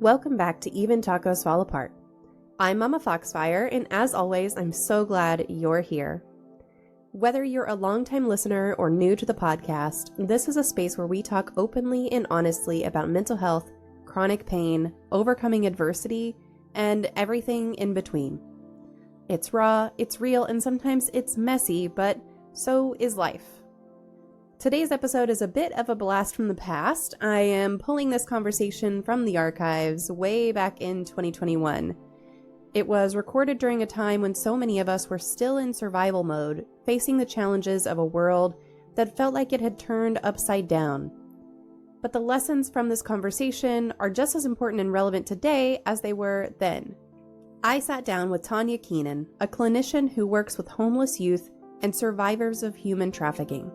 Welcome back to Even Tacos Fall Apart. I'm MommaFoxFire, and as always, I'm so glad you're here. Whether you're a longtime listener or new to the podcast, this is a space where we talk openly and honestly about mental health, chronic pain, overcoming adversity, and everything in between. It's raw, it's real, and sometimes it's messy, but so is life. Today's episode is a bit of a blast from the past. I am pulling this conversation from the archives way back in 2021. It was recorded during a time when so many of us were still in survival mode, facing the challenges of a world that felt like it had turned upside down. But the lessons from this conversation are just as important and relevant today as they were then. I sat down with Tanya Keenan, a clinician who works with homeless youth and survivors of human trafficking.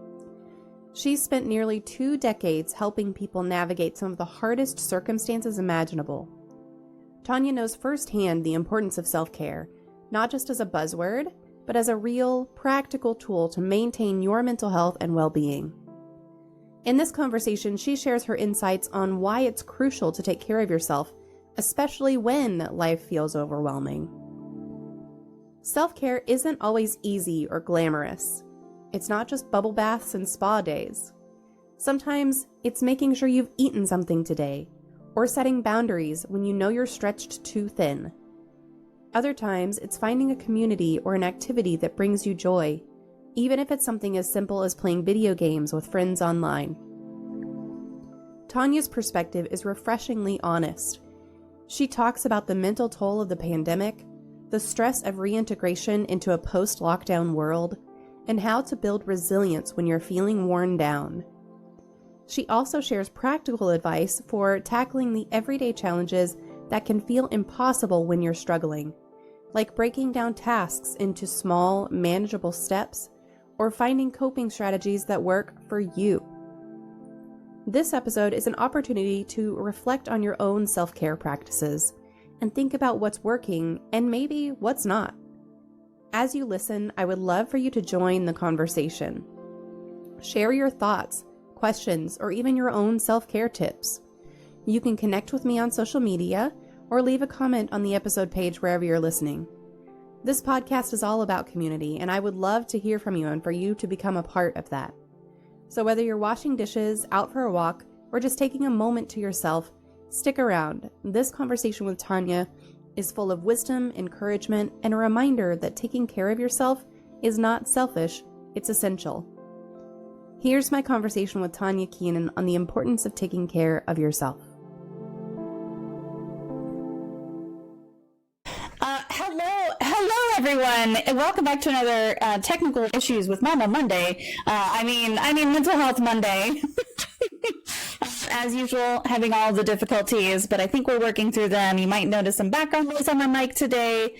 She's spent nearly 2 decades helping people navigate some of the hardest circumstances imaginable. Tanya knows firsthand the importance of self-care, not just as a buzzword, but as a real, practical tool to maintain your mental health and well-being. In this conversation, she shares her insights on why it's crucial to take care of yourself, especially when life feels overwhelming. Self-care isn't always easy or glamorous. It's not just bubble baths and spa days. Sometimes it's making sure you've eaten something today, or setting boundaries when you know you're stretched too thin. Other times, it's finding a community or an activity that brings you joy, even if it's something as simple as playing video games with friends online. Tanya's perspective is refreshingly honest. She talks about the mental toll of the pandemic, the stress of reintegration into a post-lockdown world, and how to build resilience when you're feeling worn down. She also shares practical advice for tackling the everyday challenges that can feel impossible when you're struggling, like breaking down tasks into small, manageable steps, or finding coping strategies that work for you. This episode is an opportunity to reflect on your own self-care practices and think about what's working and maybe what's not. As you listen, I would love for you to join the conversation. Share your thoughts, questions, or even your own self-care tips. You can connect with me on social media or leave a comment on the episode page wherever you're listening. This podcast is all about community, and I would love to hear from you and for you to become a part of that. So whether you're washing dishes, out for a walk, or just taking a moment to yourself, stick around. This conversation with Tanya is full of wisdom, encouragement, and a reminder that taking care of yourself is not selfish, it's essential. Here's my conversation with Tanya Keenan on the importance of taking care of yourself. Hello everyone, and welcome back to another Technical Issues with Mama Monday. I mean Mental Health Monday. As usual, having all the difficulties, but I think we're working through them. You might notice some background noise on my mic today.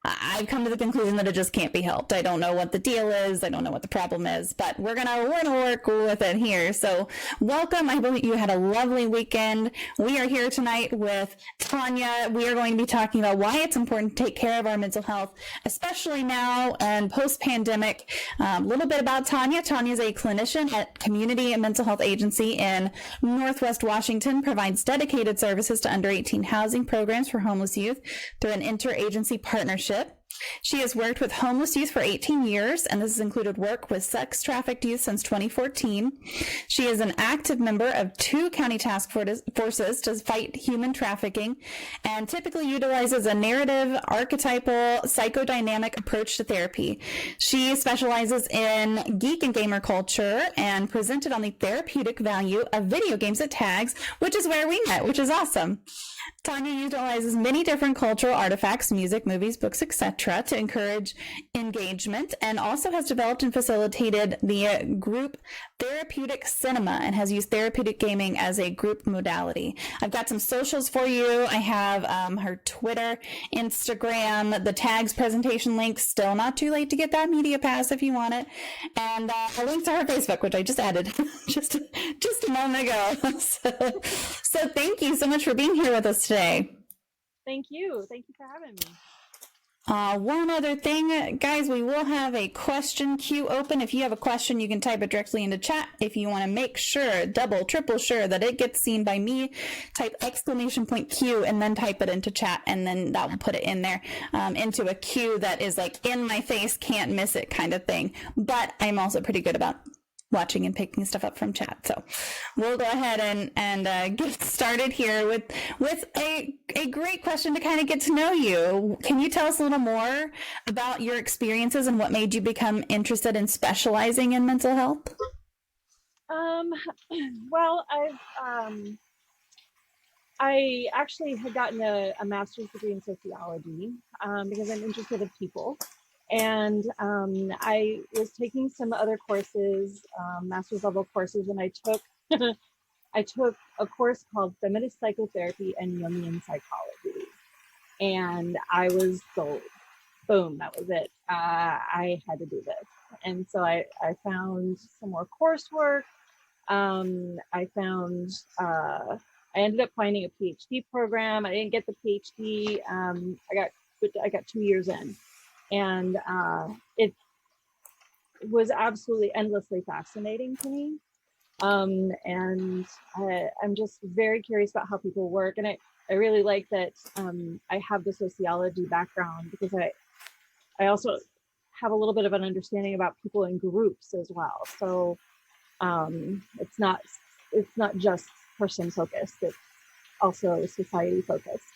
I've come to the conclusion that it just can't be helped. I don't know what the deal is. I don't know what the problem is, but we're gonna work with it here. So welcome. I hope you had a lovely weekend. We are here tonight with Tanya. We are going to be talking about why it's important to take care of our mental health, especially now and post-pandemic. A little bit about Tanya. Tanya is a clinician at Community and Mental Health Agency in Northwest Washington, provides dedicated services to under 18 housing programs for homeless youth through an interagency partnership. She has worked with homeless youth for 18 years, and this has included work with sex-trafficked youth since 2014. She is an active member of 2 county task forces to fight human trafficking, and typically utilizes a narrative, archetypal, psychodynamic approach to therapy. She specializes in geek and gamer culture and presented on the therapeutic value of video games at tags, which is where we met, which is awesome. Tanya utilizes many different cultural artifacts, music, movies, books, etc. to encourage engagement, and also has developed and facilitated the group therapeutic cinema and has used therapeutic gaming as a group modality. I've got some socials for you. I have her Twitter, Instagram, the tags presentation link. Still not too late to get that media pass if you want it. And a link to her Facebook, which I just added just a moment ago. So thank you so much for being here with us today. Thank you. Thank you for having me. One other thing, guys, we will have a question queue open. If you have a question, you can type it directly into chat. If you want to make sure, double, triple sure that it gets seen by me, type !Q and then type it into chat, and then that will put it in there into a queue that is like in my face, can't miss it kind of thing. But I'm also pretty good about watching and picking stuff up from chat. So we'll go ahead and get started here with a great question to kind of get to know you. Can you tell us a little more about your experiences and what made you become interested in specializing in mental health? Well, I actually had gotten a master's degree in sociology because I'm interested in people. And I was taking some other courses, master's level courses, and I took I took a course called Feminist Psychotherapy and Jungian Psychology, and I was sold. Boom, that was it. I had to do this, and so I found some more coursework. I ended up finding a PhD program. I didn't get the PhD. I got 2 years in. And it was absolutely endlessly fascinating to me. And I'm just very curious about how people work. And I really like that I have the sociology background because I also have a little bit of an understanding about people in groups as well. So it's not just person focused, it's also society focused.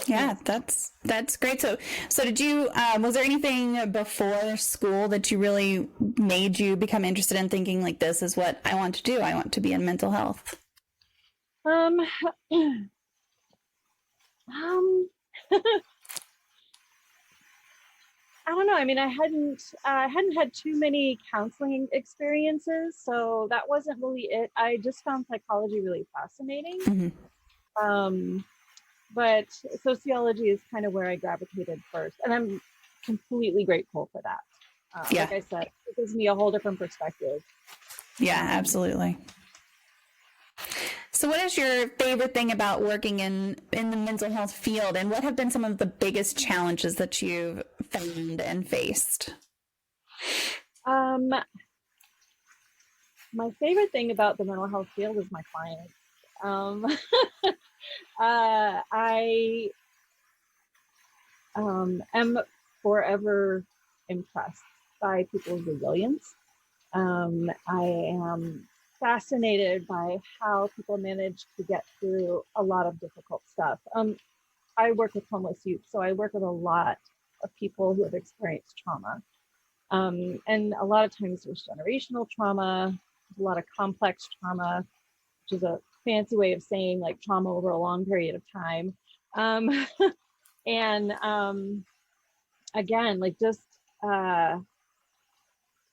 Yeah, that's great. So did you, was there anything before school that you really made you become interested in thinking like, this is what I want to do? I want to be in mental health. I don't know. I mean, I hadn't had too many counseling experiences, so that wasn't really it. I just found psychology really fascinating. Mm-hmm. But sociology is kind of where I gravitated first, and I'm completely grateful for that. Like I said, it gives me a whole different perspective. Yeah, absolutely. So what is your favorite thing about working in the mental health field, and what have been some of the biggest challenges that you've found and faced? My favorite thing about the mental health field is my clients. I am forever impressed by people's resilience. I am fascinated by how people manage to get through a lot of difficult stuff. I work with homeless youth, so I work with a lot of people who have experienced trauma. And a lot of times there's generational trauma, a lot of complex trauma, which is a fancy way of saying like trauma over a long period of time. Again, like just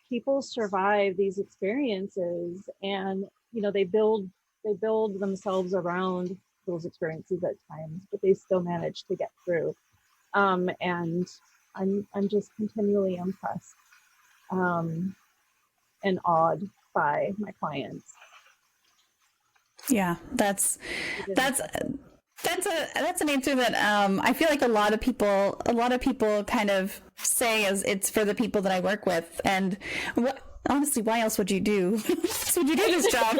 people survive these experiences, and they build themselves around those experiences at times, but they still manage to get through. And I'm just continually impressed and awed by my clients. Yeah, that's an answer that I feel like a lot of people kind of say as it's for the people that I work with. And honestly, why else would you do? Would you do this job?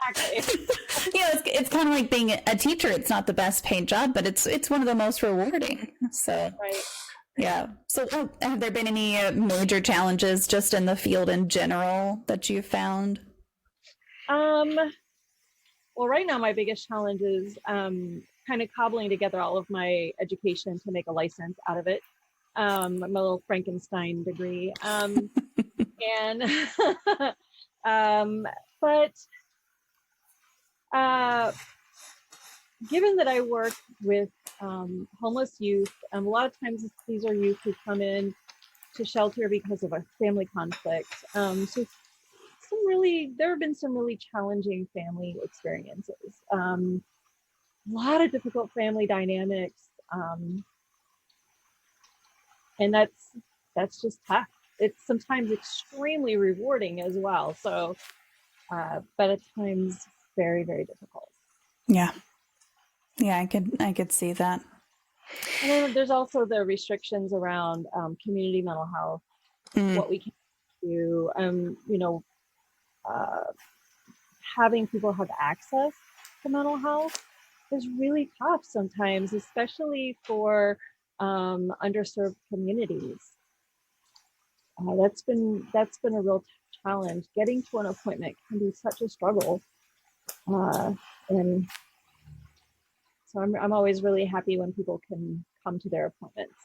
Exactly. It's kind of like being a teacher. It's not the best paid job, but it's one of the most rewarding. So right. Yeah. So have there been any major challenges just in the field in general that you've found? Well, right now my biggest challenge is kind of cobbling together all of my education to make a license out of it. My little Frankenstein degree. But given that I work with homeless youth, a lot of times these are youth who come in to shelter because of a family conflict. So there have been some really challenging family experiences. A lot of difficult family dynamics. And that's just tough. It's sometimes extremely rewarding as well. So, but at times very, very difficult. Yeah. Yeah, I could see that. And then there's also the restrictions around community mental health, what we can do, uh, having people have access to mental health is really tough sometimes, especially for underserved communities. That's been a real challenge. Getting to an appointment can be such a struggle, and so I'm always really happy when people can come to their appointments.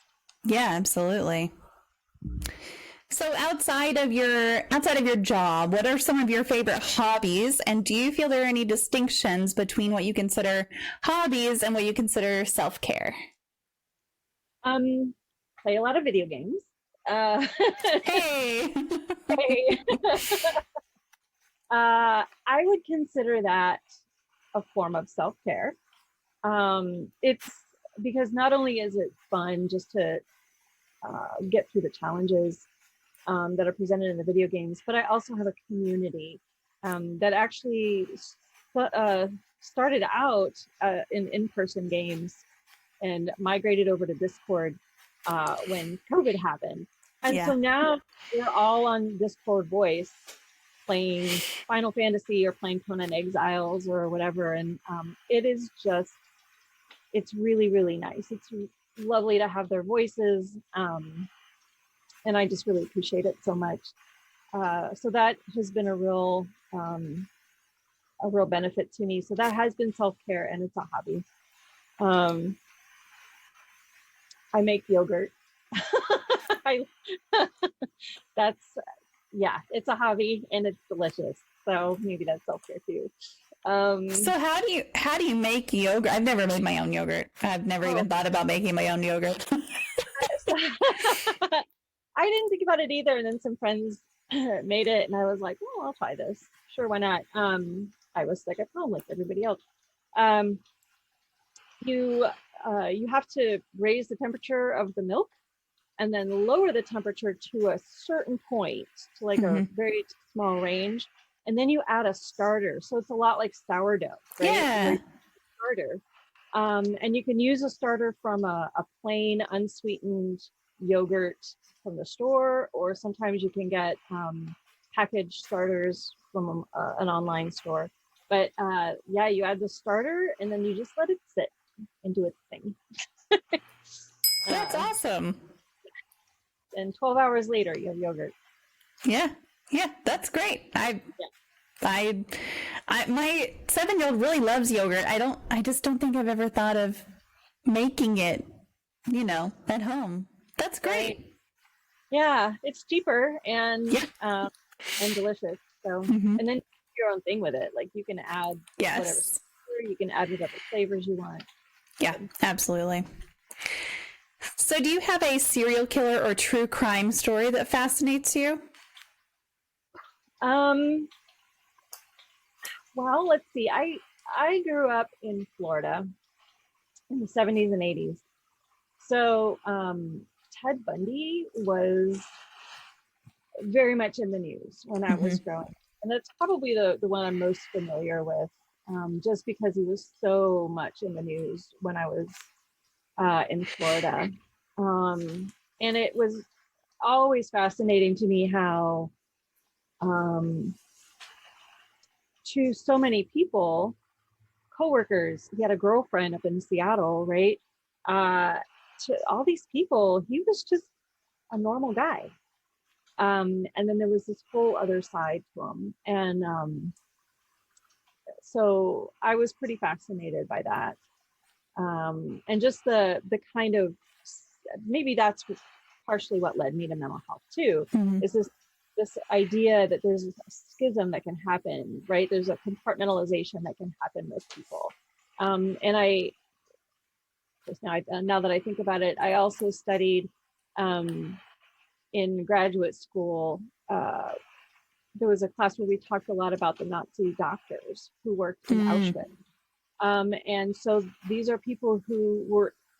Yeah, absolutely. So outside of your job, what are some of your favorite hobbies? And do you feel there are any distinctions between what you consider hobbies and what you consider self-care? Play a lot of video games. Hey. Hey. I would consider that a form of self-care. It's because not only is it fun just to get through the challenges that are presented in the video games, but I also have a community that actually started out in in-person games and migrated over to Discord when COVID happened. And so now we're all on Discord voice playing Final Fantasy or playing Conan Exiles or whatever. And it is just, it's really, really nice. It's lovely to have their voices. And I just really appreciate it so much. So that has been a real benefit to me. So that has been self-care, and it's a hobby. I make yogurt. It's a hobby and it's delicious. So maybe that's self-care too. So how do you make yogurt? I've never made my own yogurt. I've never even thought about making my own yogurt. I didn't think about it either. And then some friends made it and I was like, well, I'll try this. Sure, why not? I was sick at home like everybody else. You have to raise the temperature of the milk and then lower the temperature to a certain point, to like a very small range. And then you add a starter. So it's a lot like sourdough, right? Yeah. Starter. And you can use a starter from a plain unsweetened yogurt from the store, or sometimes you can get packaged starters from an online store. But you add the starter and then you just let it sit and do its thing. That's awesome. And 12 hours later, you have yogurt. Yeah, that's great. My 7-year-old really loves yogurt. I just don't think I've ever thought of making it, at home. That's great. Right. Yeah, it's cheaper and delicious. So, and then do your own thing with it. Like you can add whatever you can add whatever flavors you want. Yeah, absolutely. So do you have a serial killer or true crime story that fascinates you? Well, let's see. I grew up in Florida in the 70s and 80s. So Ted Bundy was very much in the news when I was growing up. And that's probably the one I'm most familiar with, just because he was so much in the news when I was in Florida. And it was always fascinating to me how to so many people, coworkers, he had a girlfriend up in Seattle, right? To all these people, he was just a normal guy. And then there was this whole other side to him. And so I was pretty fascinated by that. And just the kind of, maybe that's partially what led me to mental health too, is this idea that there's a schism that can happen, right? There's a compartmentalization that can happen with people. And now that I think about it, I also studied in graduate school. There was a class where we talked a lot about the Nazi doctors who worked in Auschwitz. And so these are people who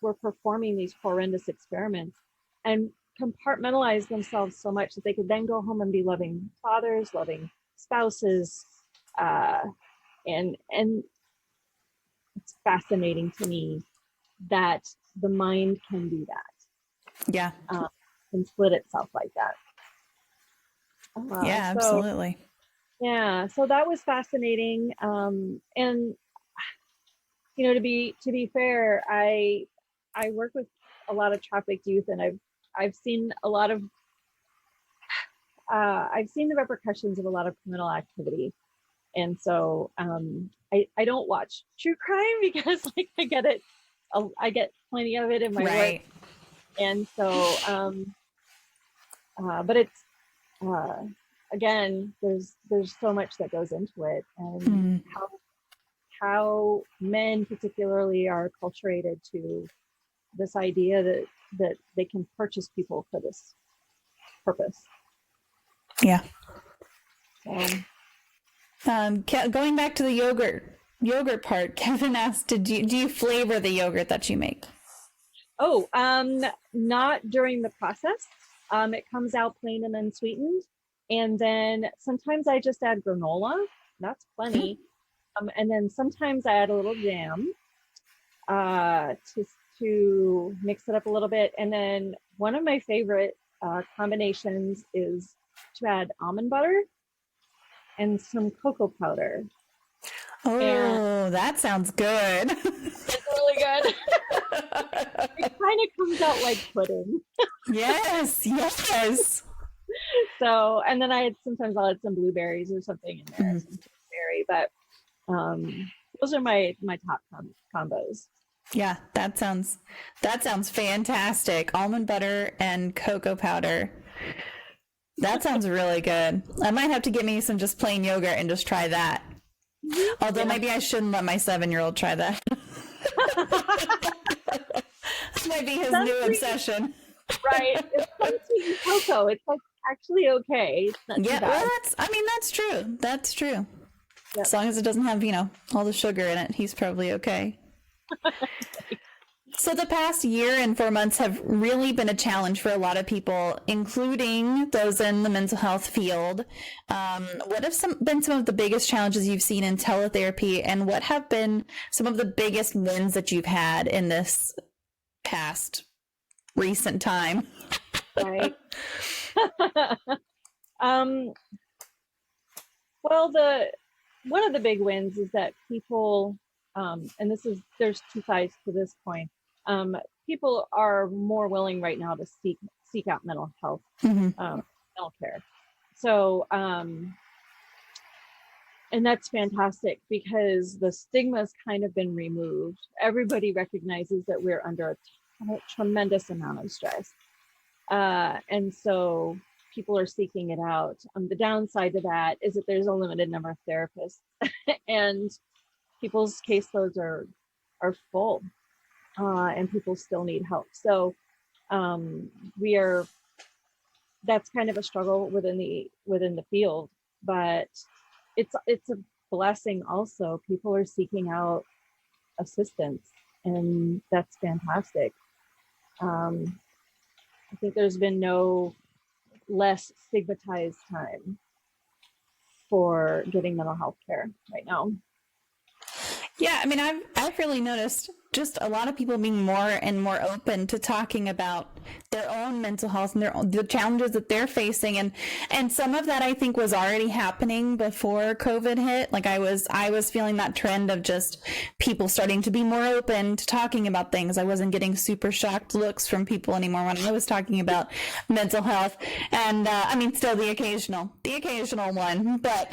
were performing these horrendous experiments and compartmentalize themselves so much that they could then go home and be loving fathers, loving spouses. And it's fascinating to me that the mind can do that. Yeah. And split itself like that. Yeah, So, absolutely. yeah, so that was fascinating. And to be fair, I work with a lot of trafficked youth, and I've seen a lot of I've seen the repercussions of a lot of criminal activity. And so I don't watch true crime because like I get plenty of it in my work. And so but it's again, there's so much that goes into it, and how men particularly are acculturated to this idea that they can purchase people for this purpose. Yeah. Going back to the yogurt part, Kevin asked, do you flavor the yogurt that you make? Oh, not during the process. It comes out plain and unsweetened. And then sometimes I just add granola. That's plenty. And then sometimes I add a little jam to mix it up a little bit. And then one of my favorite combinations is to add almond butter and some cocoa powder. Oh, and that sounds good. It's really good. It kind of comes out like pudding. Yes. So, and then sometimes I'll add some blueberries or something in there, some berry, but those are my top combos. Yeah, that sounds fantastic. Almond butter and cocoa powder. That sounds really good. I might have to get me some just plain yogurt and just try that. Although maybe I shouldn't let my 7-year-old try that. This might be his new obsession. Right. It's sweet cocoa. It's like actually okay. It's not too bad. Well, that's true. That's true. Yep. As long as it doesn't have, all the sugar in it, he's probably okay. So the past year and 4 months have really been a challenge for a lot of people, including those in the mental health field. What have been some of the biggest challenges you've seen in teletherapy, and what have been some of the biggest wins that you've had in this past recent time? Right. Well, one of the big wins is that people, and there's two sides to this coin. People are more willing right now to seek out mental health, mental care. So, and that's fantastic because the stigma's kind of been removed. Everybody recognizes that we're under a tremendous amount of stress. And so people are seeking it out. The downside to that is that there's a limited number of therapists and people's caseloads are full. And people still need help. So that's kind of a struggle within the field, but it's a blessing also. People are seeking out assistance, and that's fantastic. I think there's been no less stigmatized time for getting mental health care right now. Yeah, I've really noticed just a lot of people being more and more open to talking about their own mental health and the challenges that they're facing, and some of that I think was already happening before COVID hit. Like I was feeling that trend of just people starting to be more open to talking about things. I wasn't getting super shocked looks from people anymore when I was talking about mental health, and still the occasional one, but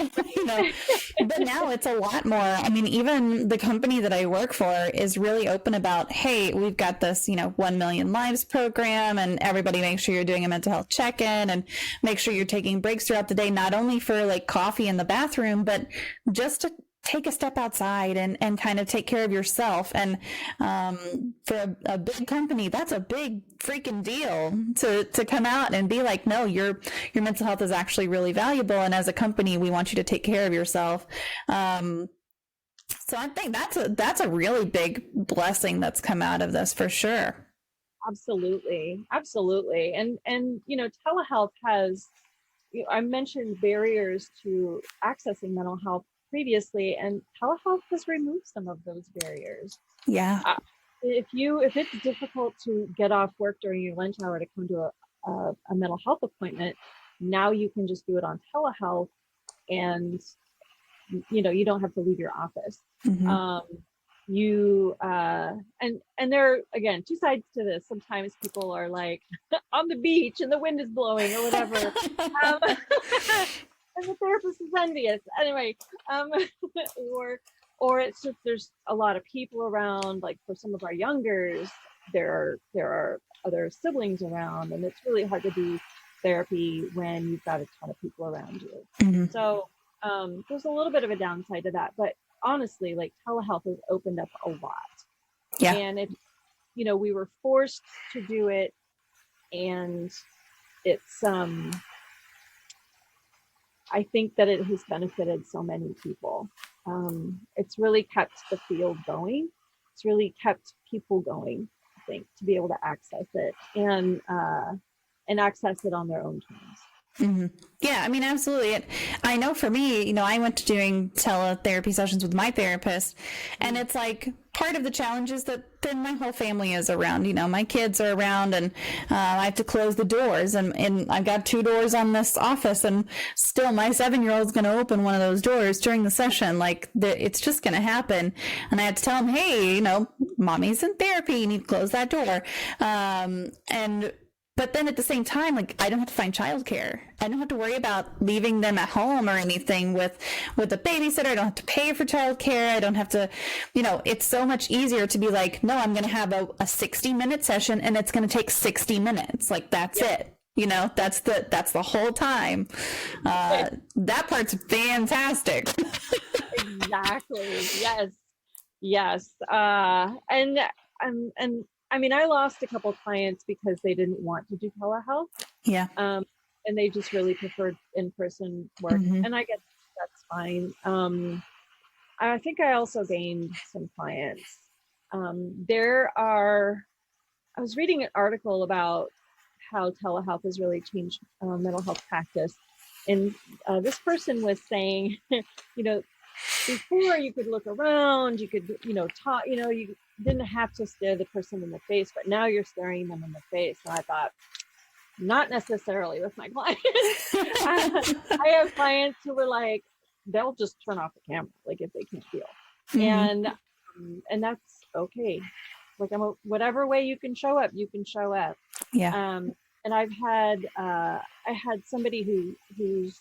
but now it's a lot more. Even the company that I work for is really open about, hey, we've got this 1 Million Lives program, and everybody make sure you're doing a mental health check-in and make sure you're taking breaks throughout the day, not only for like coffee in the bathroom, but just to take a step outside and kind of take care of yourself. And for a big company, that's a big freaking deal to come out and be like, no, your mental health is actually really valuable, and as a company we want you to take care of yourself. So I think that's a really big blessing that's come out of this for sure. Absolutely. And telehealth has, I mentioned barriers to accessing mental health previously, and telehealth has removed some of those barriers. Yeah. if it's difficult to get off work during your lunch hour to come to a mental health appointment, now you can just do it on telehealth, and you don't have to leave your office. Mm-hmm. And there are, again, two sides to this. Sometimes people are like on the beach and the wind is blowing or whatever. And the therapist is envious anyway. Or it's just there's a lot of people around. Like for some of our youngers, there are other siblings around, and it's really hard to do therapy when you've got a ton of people around you. Mm-hmm. So there's a little bit of a downside to that, but honestly, like telehealth has opened up a lot. Yeah. And if we were forced to do it, and it's I think that it has benefited so many people. It's really kept the field going. It's really kept people going, I think, to be able to access it and access it on their own terms. Mm-hmm. Yeah, I mean, absolutely. I know for me, I went to doing teletherapy sessions with my therapist, and it's like part of the challenge is that then my whole family is around. My kids are around, and I have to close the doors, and I've got 2 doors on this office, and still my 7-year-old's going to open one of those doors during the session. Like, it's just going to happen. And I had to tell him, hey, mommy's in therapy, you need to close that door. But then at the same time, like, I don't have to find childcare. I don't have to worry about leaving them at home or anything with a babysitter. I don't have to pay for childcare. I don't have to, it's so much easier to be like, no, I'm going to have a 60-minute session, and it's going to take 60 minutes. Like, that's it. That's the whole time. That part's fantastic. Exactly. Yes. And I mean, I lost a couple of clients because they didn't want to do telehealth. Yeah. And they just really preferred in-person work. Mm-hmm. And I guess that's fine. I think I also gained some clients. I was reading an article about how telehealth has really changed mental health practice. And this person was saying, before you could look around, you could, talk, you didn't have to stare the person in the face, but now you're staring them in the face. And I thought, not necessarily with my clients. I have clients who were like, they'll just turn off the camera, like if they can't deal. Mm-hmm. And that's okay. Like, whatever way you can show up, you can show up. Yeah. And I had somebody whose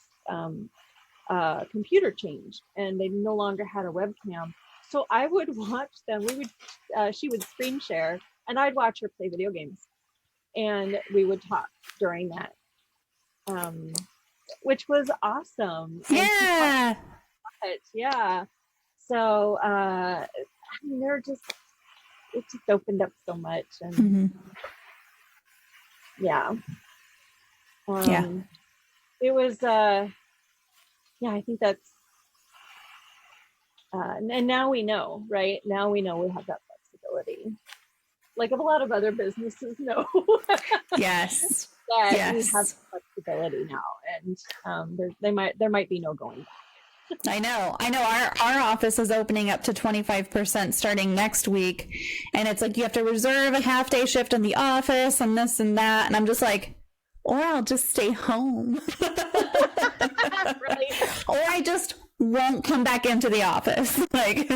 computer changed, and they no longer had a webcam. So I would watch them. She would screen share, and I'd watch her play video games, and we would talk during that, which was awesome. Yeah. Yeah. So, it just opened up so much, and mm-hmm. Yeah. It was, I think that's, and now we know, right? Now we know we have that flexibility. Like a lot of other businesses know. Yes. That we have flexibility now, and there might be no going back. I know. Our office is opening up to 25% starting next week, and it's like you have to reserve a half-day shift in the office and this and that, and I'm just like, or I'll just stay home. Right. Or I just won't come back into the office. Like,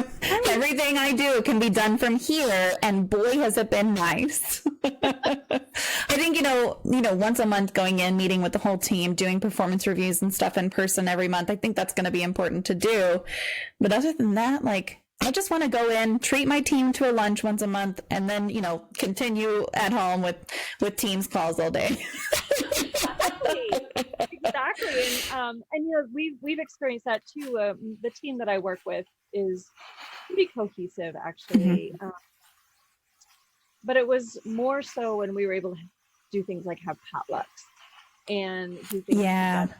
everything I do can be done from here, and boy has it been nice. I think, once a month going in, meeting with the whole team, doing performance reviews and stuff in person every month, I think that's going to be important to do. But other than that, like, I just want to go in, treat my team to a lunch once a month, and then, continue at home with Teams calls all day. Exactly. And we've experienced that too. The team that I work with is pretty cohesive, actually. Mm-hmm. But it was more so when we were able to do things like have potlucks and do things together.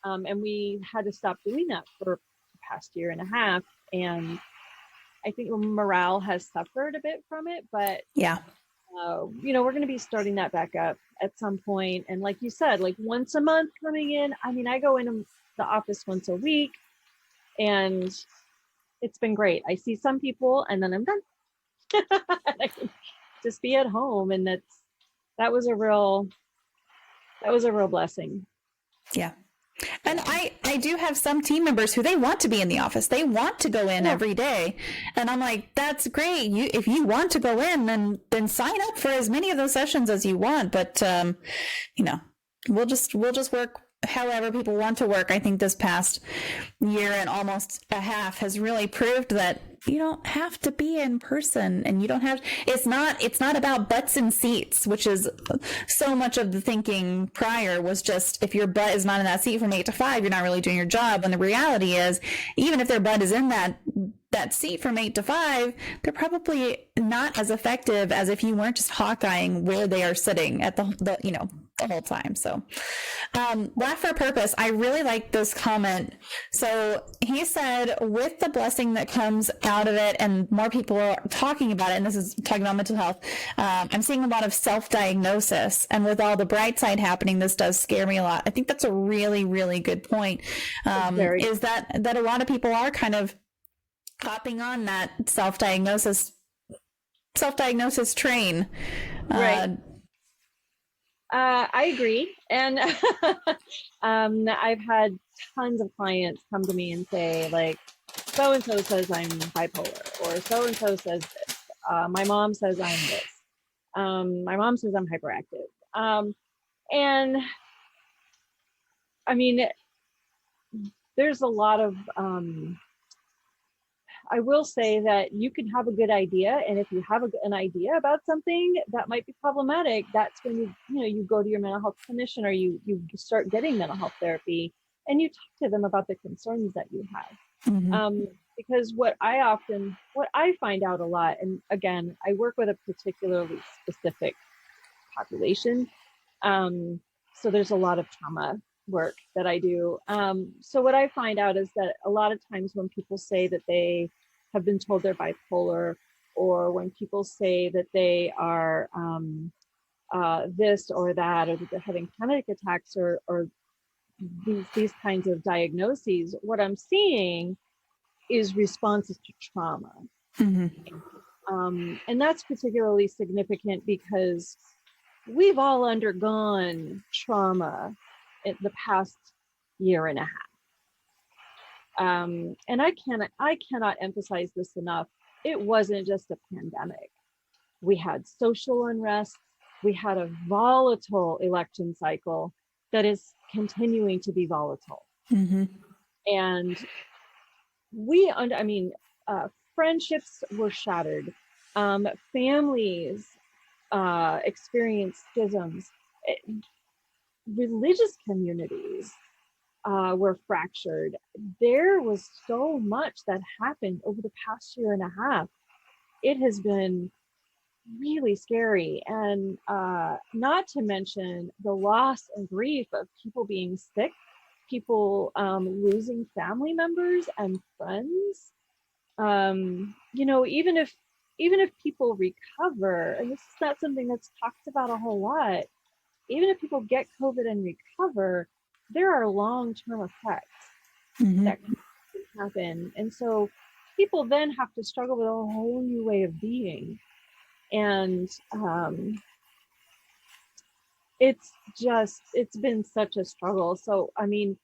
And we had to stop doing that for the past year and a half. And I think morale has suffered a bit from it, but we're going to be starting that back up at some point. And like you said, like once a month coming in, I mean, I go into the office once a week, and it's been great. I see some people and then I'm done. And I could just be at home, and that was a real blessing. Yeah. And I do have some team members who they want to be in the office. They want to go in every day. And I'm like, that's great. If you want to go in, then sign up for as many of those sessions as you want. But, we'll just work however people want to work. I think this past year and almost a half has really proved that you don't have to be in person, and you don't have, it's not about butts and seats, which is so much of the thinking prior was just, if your butt is not in that seat from 8 to 5, you're not really doing your job. And the reality is, even if their butt is in that seat from 8 to 5, they're probably not as effective as if you weren't just hawkeyeing where they are sitting at the whole time. So, laugh for a purpose. I really like this comment. So he said, with the blessing that comes out of it and more people are talking about it, and this is talking about mental health, I'm seeing a lot of self-diagnosis, and with all the bright side happening, this does scare me a lot. I think that's a really, really good point. Is that a lot of people are kind of hopping on that self-diagnosis train. Right. I agree. And I've had tons of clients come to me and say, like, so-and-so says I'm bipolar, or so-and-so says this. My mom says I'm this. My mom says I'm hyperactive. And I mean, there's a lot of, I will say that you can have a good idea, and if you have an idea about something that might be problematic, that's when you go to your mental health clinician, or you start getting mental health therapy, and you talk to them about the concerns that you have. Mm-hmm. Because what I find out a lot, and again, I work with a particularly specific population, so there's a lot of trauma work that I do. So what I find out is that a lot of times when people say that they have been told they're bipolar, or when people say that they are this or that, or that they're having panic attacks, or these kinds of diagnoses, what I'm seeing is responses to trauma. Mm-hmm. And that's particularly significant because we've all undergone trauma in the past year and a half. And I cannot emphasize this enough. It wasn't just a pandemic. We had social unrest. We had a volatile election cycle that is continuing to be volatile. Mm-hmm. And friendships were shattered. Families experienced schisms. Religious communities were fractured. There was so much that happened over the past year and a half. It has been really scary. And not to mention the loss and grief of people being sick, people losing family members and friends. Even if people recover, and this is not something that's talked about a whole lot, even if people get COVID and recover, there are long-term effects that can happen. And so people then have to struggle with a whole new way of being. And it's been such a struggle. So, I mean,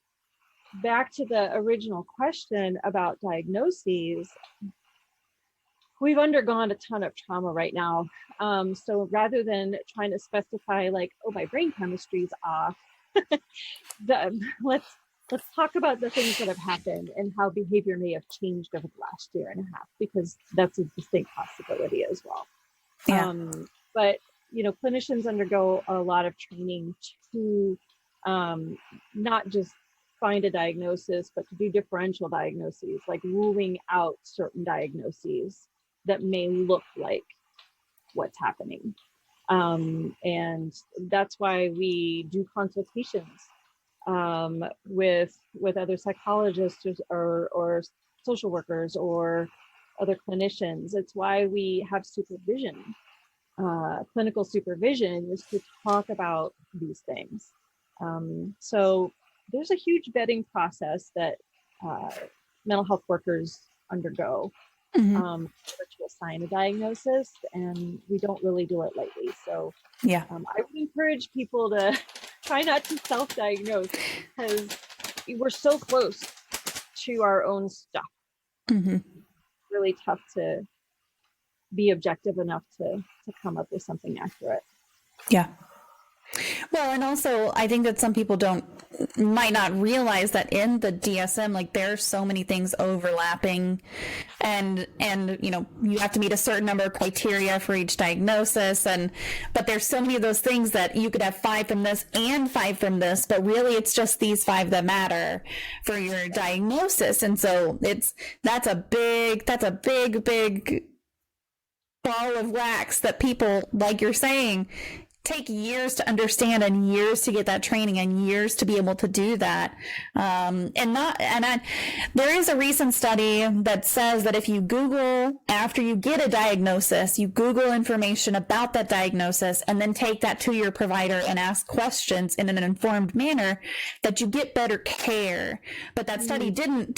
back to the original question about diagnoses, we've undergone a ton of trauma right now. So rather than trying to specify like, oh, my brain chemistry is off, let's talk about the things that have happened and how behavior may have changed over the last year and a half, because that's a distinct possibility as well. Yeah. But clinicians undergo a lot of training to not just find a diagnosis, but to do differential diagnoses, like ruling out certain diagnoses that may look like what's happening. And that's why we do consultations with other psychologists or social workers or other clinicians. It's why we have supervision. Clinical supervision is to talk about these things. So there's a huge vetting process that mental health workers undergo. Mm-hmm. To assign a diagnosis, and we don't really do it lightly. So Yeah. I would encourage people to try not to self-diagnose, because we're so close to our own stuff. Mm-hmm. Really tough to be objective enough to come up with something accurate. Yeah. Well, and also I think that some people might not realize that in the DSM, like there are so many things overlapping, and you have to meet a certain number of criteria for each diagnosis, but there's so many of those things that you could have 5 from this and 5 from this, but really it's just these 5 that matter for your diagnosis. And so that's a big ball of wax that people, like you're saying, take years to understand and years to get that training and years to be able to do that. There is a recent study that says that if you Google, after you get a diagnosis, you Google information about that diagnosis and then take that to your provider and ask questions in an informed manner, that you get better care. But that study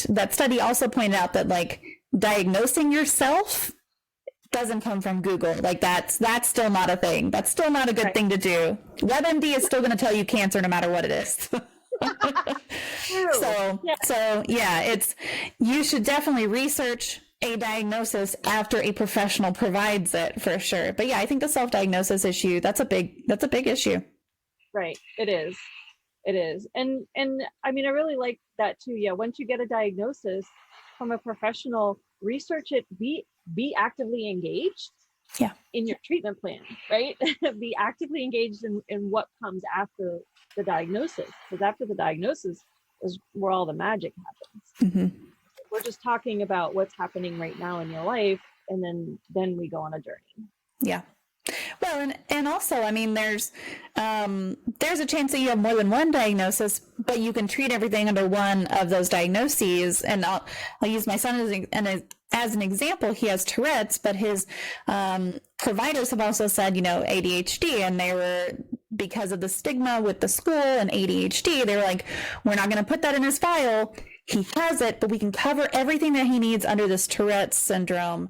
that study also pointed out that like diagnosing yourself doesn't come from Google. Like that's still not a thing. That's still not a good thing to do. WebMD is still going to tell you cancer no matter what it is. So yeah, you should definitely research a diagnosis after a professional provides it, for sure. But yeah, I think the self-diagnosis issue, that's a big issue. Right. It is. And I mean, I really like that too. Yeah. Once you get a diagnosis from a professional, research it, be actively engaged in your treatment plan, right? Be actively engaged in what comes after the diagnosis, because after the diagnosis is where all the magic happens. Mm-hmm. We're just talking about what's happening right now in your life, and then we go on a journey. Yeah. Well, and also, I mean, there's a chance that you have more than one diagnosis, but you can treat everything under one of those diagnoses. And I'll use my son as an example. He has Tourette's, but his providers have also said, ADHD, and they were, because of the stigma with the school and ADHD, they were like, we're not going to put that in his file. He has it, but we can cover everything that he needs under this Tourette's syndrome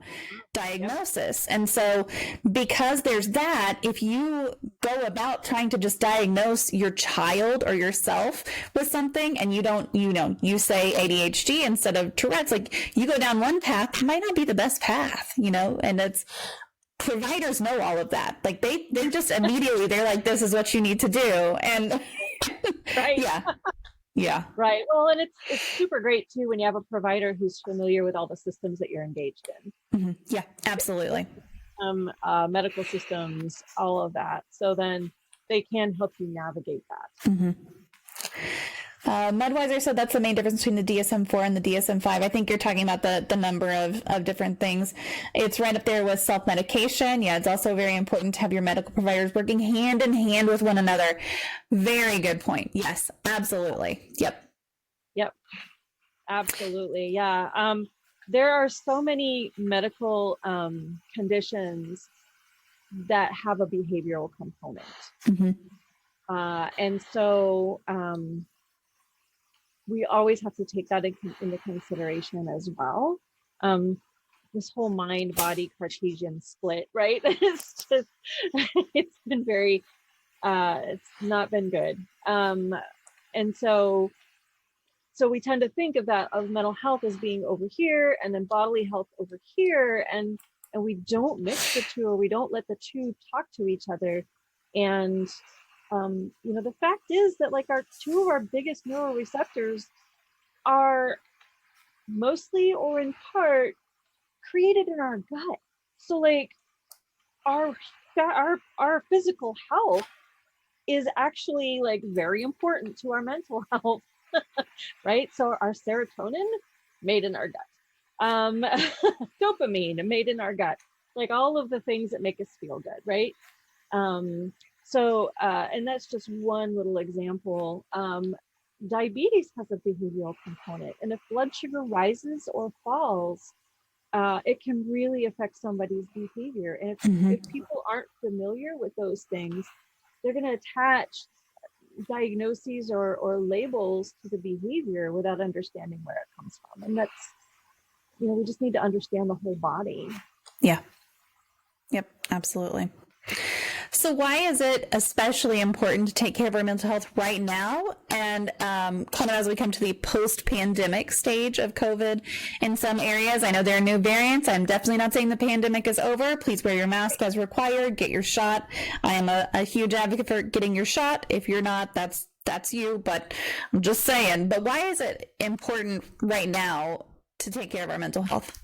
diagnosis. And so because there's that, if you go about trying to just diagnose your child or yourself with something, and you say ADHD instead of Tourette's, like you go down one path, it might not be the best path, and it's, providers know all of that. Like they just immediately, they're like, this is what you need to do. And right. Yeah. Right. Well, and it's super great too when you have a provider who's familiar with all the systems that you're engaged in. Mm-hmm. Yeah, absolutely. Medical systems, all of that. So then they can help you navigate that. Mm-hmm. Medwiser said that's the main difference between the DSM-4 and the DSM-5. I think you're talking about the number of different things. It's right up there with self-medication. Yeah, it's also very important to have your medical providers working hand in hand with one another. Very good point. Yes, absolutely. Yep. Absolutely. Yeah. There are so many medical conditions that have a behavioral component. Mm-hmm. And so we always have to take that into consideration as well. This whole mind-body Cartesian split, right? It's been very, it's not been good. And so we tend to think of mental health as being over here, and then bodily health over here, and we don't mix the two, or we don't let the two talk to each other. And the fact is that like two of our biggest neuroreceptors are mostly or in part created in our gut. So like our physical health is actually like very important to our mental health, right? So our serotonin made in our gut, dopamine made in our gut, like all of the things that make us feel good, right? So, and that's just one little example. Diabetes has a behavioral component, and if blood sugar rises or falls, it can really affect somebody's behavior. And if people aren't familiar with those things, they're going to attach diagnoses or labels to the behavior without understanding where it comes from. And we just need to understand the whole body. Yeah. Yep, absolutely. So why is it especially important to take care of our mental health right now? And kind of as we come to the post-pandemic stage of COVID in some areas, I know there are new variants. I'm definitely not saying the pandemic is over. Please wear your mask as required. Get your shot. I am a huge advocate for getting your shot. If you're not, that's you. But I'm just saying. But why is it important right now to take care of our mental health?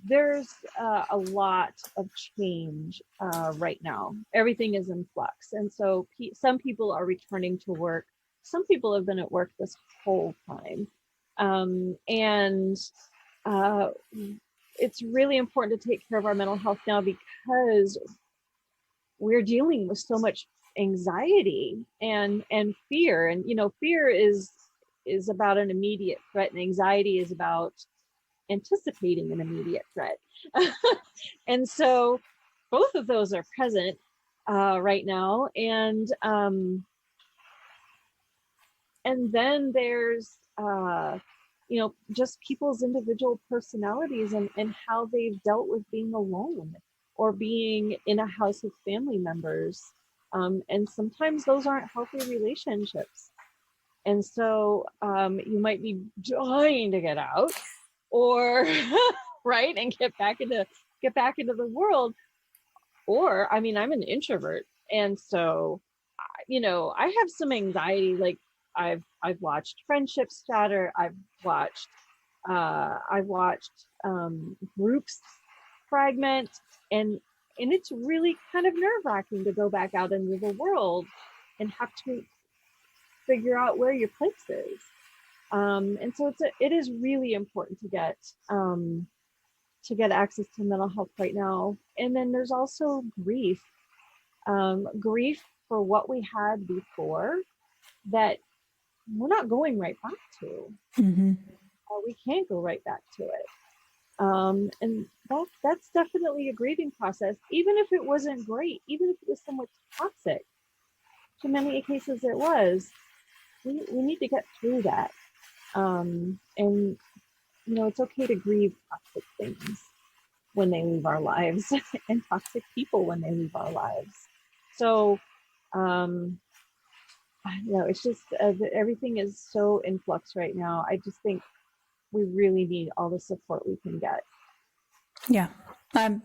There's a lot of change right now. Everything is in flux. And so some people are returning to work. Some people have been at work this whole time. And it's really important to take care of our mental health now because we're dealing with so much anxiety and fear. And, fear is about an immediate threat, and anxiety is about anticipating an immediate threat. And so both of those are present right now. And then there's just people's individual personalities and how they've dealt with being alone or being in a house with family members. And sometimes those aren't healthy relationships. And so you might be dying to get out, or right, and get back into the world. Or I'm an introvert, and so I have some anxiety. Like I've watched friendships shatter. I've watched groups fragment, and it's really kind of nerve-wracking to go back out into the world and have to figure out where your place is. And so it is really important to get access to mental health right now. And then there's also grief for what we had before that we're not going right back to. Mm-hmm. We can't go right back to it. And that's definitely a grieving process, even if it wasn't great, even if it was somewhat toxic. In many cases it was. We need to get through that. And it's okay to grieve toxic things when they leave our lives and toxic people when they leave our lives. So, it's just everything is so in flux right now. I just think we really need all the support we can get. Yeah, I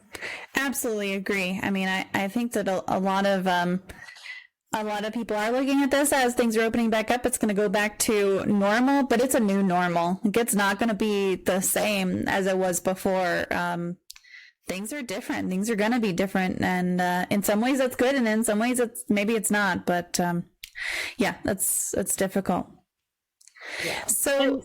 absolutely agree. I think that a lot of people are looking at this as things are opening back up. It's going to go back to normal, but it's a new normal. It's not going to be the same as it was before. Things are different. Things are going to be different. And in some ways that's good. And in some ways maybe it's not. But it's difficult. Yeah. So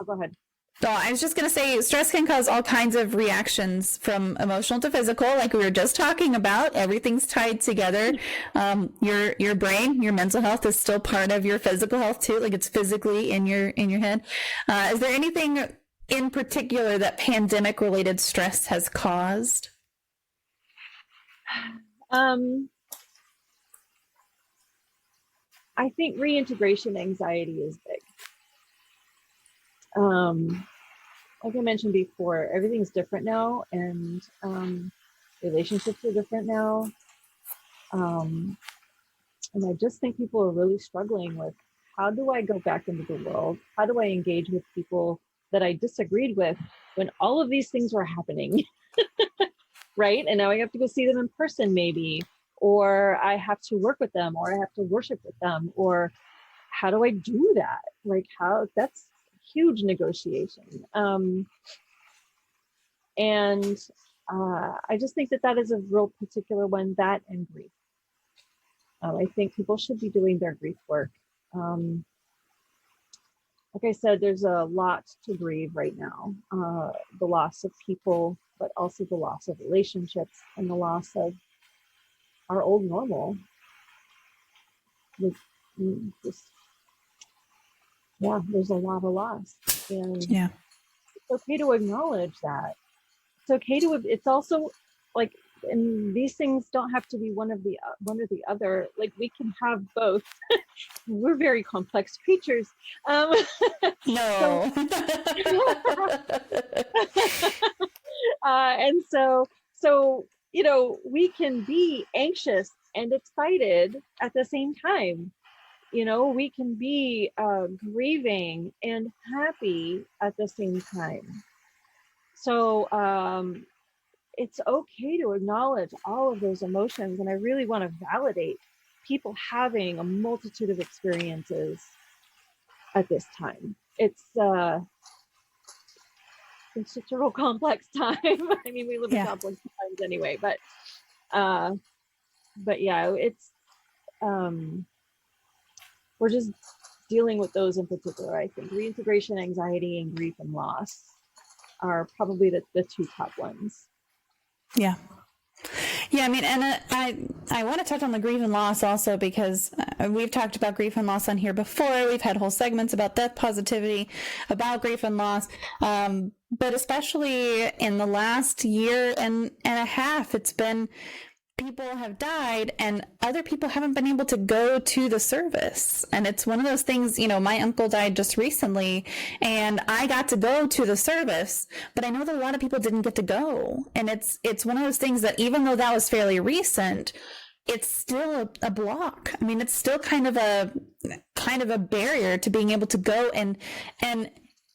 go ahead. Oh, I was just going to say stress can cause all kinds of reactions from emotional to physical, like we were just talking about. Everything's tied together. Your brain, your mental health is still part of your physical health too. Like it's physically in your head. Is there anything in particular that pandemic related stress has caused? I think reintegration anxiety is big. Like I mentioned before, everything's different now, and relationships are different now. And I just think people are really struggling with, how do I go back into the world? How do I engage with people that I disagreed with when all of these things were happening? Right? And now I have to go see them in person maybe, or I have to work with them, or I have to worship with them, or how do I do that? Like that's huge negotiation. And I just think that is a real particular one, that and grief. I think people should be doing their grief work. Like I said, there's a lot to grieve right now. The loss of people, but also the loss of relationships and the loss of our old normal. There's a lot of loss. And it's okay to acknowledge that. It's okay it's also like and these things don't have to be one or the other. Like, we can have both. We're very complex creatures. No. And so we can be anxious and excited at the same time. We can be grieving and happy at the same time. So it's okay to acknowledge all of those emotions. And I really want to validate people having a multitude of experiences at this time. It's such a real complex time. I mean, we live in complex times anyway, but yeah, it's we're just dealing with those in particular. I think reintegration anxiety and grief and loss are probably the two top ones. Yeah. Yeah, I mean, and I want to touch on the grief and loss also, because we've talked about grief and loss on here before. We've had whole segments about death positivity, about grief and loss. But especially in the last year and a half, it's been, people have died and other people haven't been able to go to the service. And it's one of those things, my uncle died just recently and I got to go to the service, but I know that a lot of people didn't get to go. And it's one of those things that even though that was fairly recent, it's still a block. I mean, it's still kind of a barrier to being able to go, and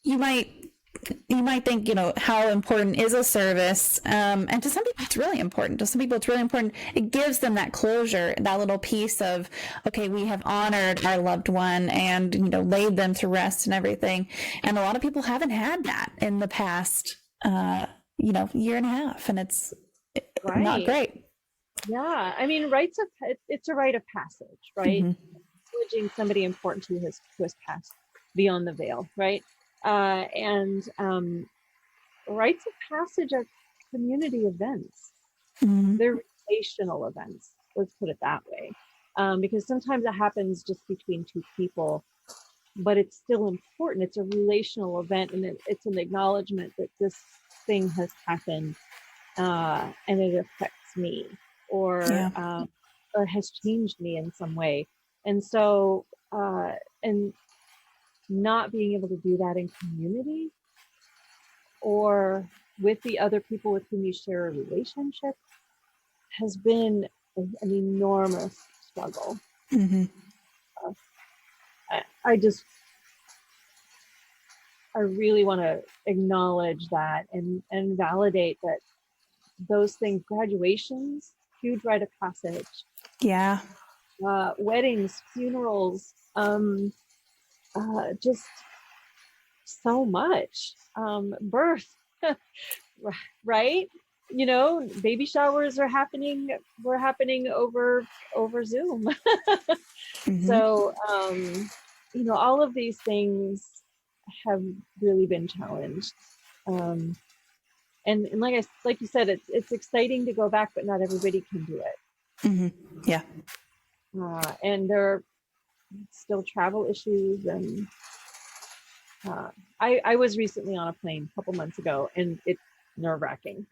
you might think, how important is a service? And to some people, it's really important. To some people, it's really important. It gives them that closure, that little piece of, okay, we have honored our loved one and, laid them to rest and everything. And a lot of people haven't had that in the past, year and a half. And it's not great. Yeah. I mean, it's a rite of passage, right? Acknowledging somebody important who has passed beyond the veil, right? And rites of passage are community events. They're relational events. Let's put it that way. Because sometimes it happens just between two people, but it's still important. It's a relational event, and it's an acknowledgement that this thing has happened, and it affects me, or has changed me in some way. And so, and not being able to do that in community or with the other people with whom you share a relationship has been an enormous struggle. I really want to acknowledge that and validate that those things, graduations, huge rite of passage. Yeah. Weddings, funerals, just so much. Birth, right? Baby showers were happening over Zoom. So, all of these things have really been challenged. And like you said, it's exciting to go back, but not everybody can do it. Yeah. And there are still travel issues, and I was recently on a plane a couple months ago, and it's nerve-wracking.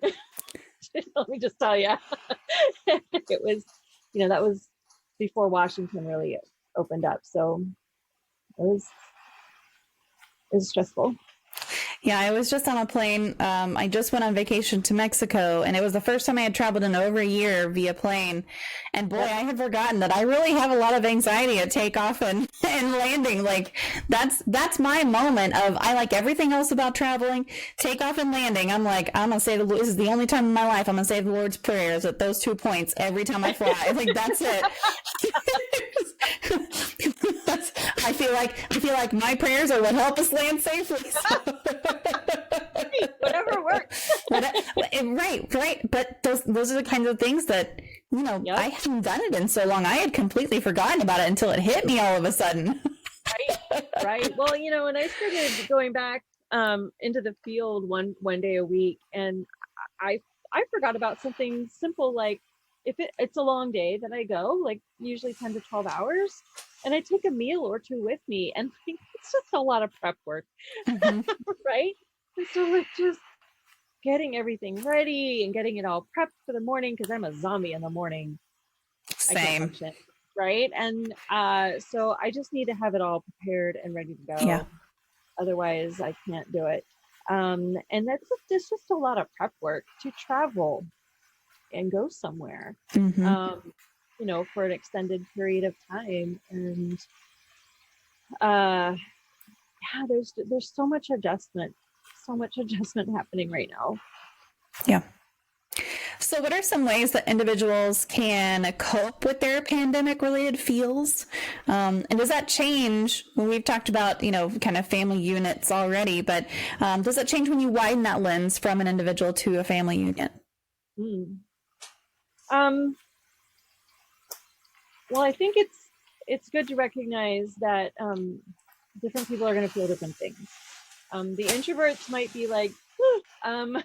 Let me just tell you. It was, that was before Washington really opened up, so it was stressful. Yeah, I was just on a plane. I just went on vacation to Mexico, and it was the first time I had traveled in over a year via plane. And boy, I had forgotten that I really have a lot of anxiety at takeoff and landing. Like that's my moment of, I like everything else about traveling. Takeoff and landing, I'm like, I'm gonna say this is the only time in my life I'm gonna say the Lord's prayers at those 2 points every time I fly. Like that's it. I feel like my prayers are what help us land safely. So. Whatever works. Right. But those are the kinds of things that, I hadn't done it in so long. I had completely forgotten about it until it hit me all of a sudden. Right. Well, when I started going back into the field one day a week, and I forgot about something simple, like if it's a long day that I go, like usually 10 to 12 hours, and I take a meal or two with me, and it's just a lot of prep work. Right? And so getting everything ready and getting it all prepped for the morning, because I'm a zombie in the morning. I can't Same. function, right? And so I just need to have it all prepared and ready to go. Yeah. Otherwise, I can't do it. And there's just a lot of prep work to travel and go somewhere, you know, for an extended period of time. And yeah, there's so much adjustment happening right now. Yeah. So what are some ways that individuals can cope with their pandemic related feels? And does that change when we've talked about, you know, kind of family units already, but does that change when you widen that lens from an individual to a family unit? Well, I think it's good to recognize that different people are going to feel different things. The introverts might be like, a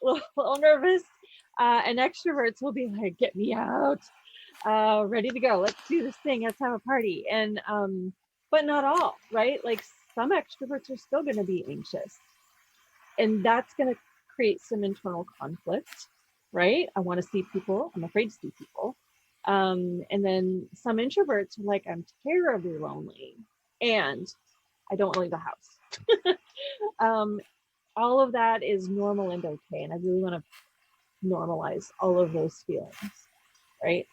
little nervous, and extroverts will be like, get me out, ready to go. Let's do this thing. Let's have a party. And but not all, right? Like some extroverts are still going to be anxious, and that's going to create some internal conflict, right? I want to see people. I'm afraid to see people. And then some introverts are like, I'm terribly lonely and I don't want to leave the house. All of that is normal and okay. And I really want to normalize all of those feelings, right?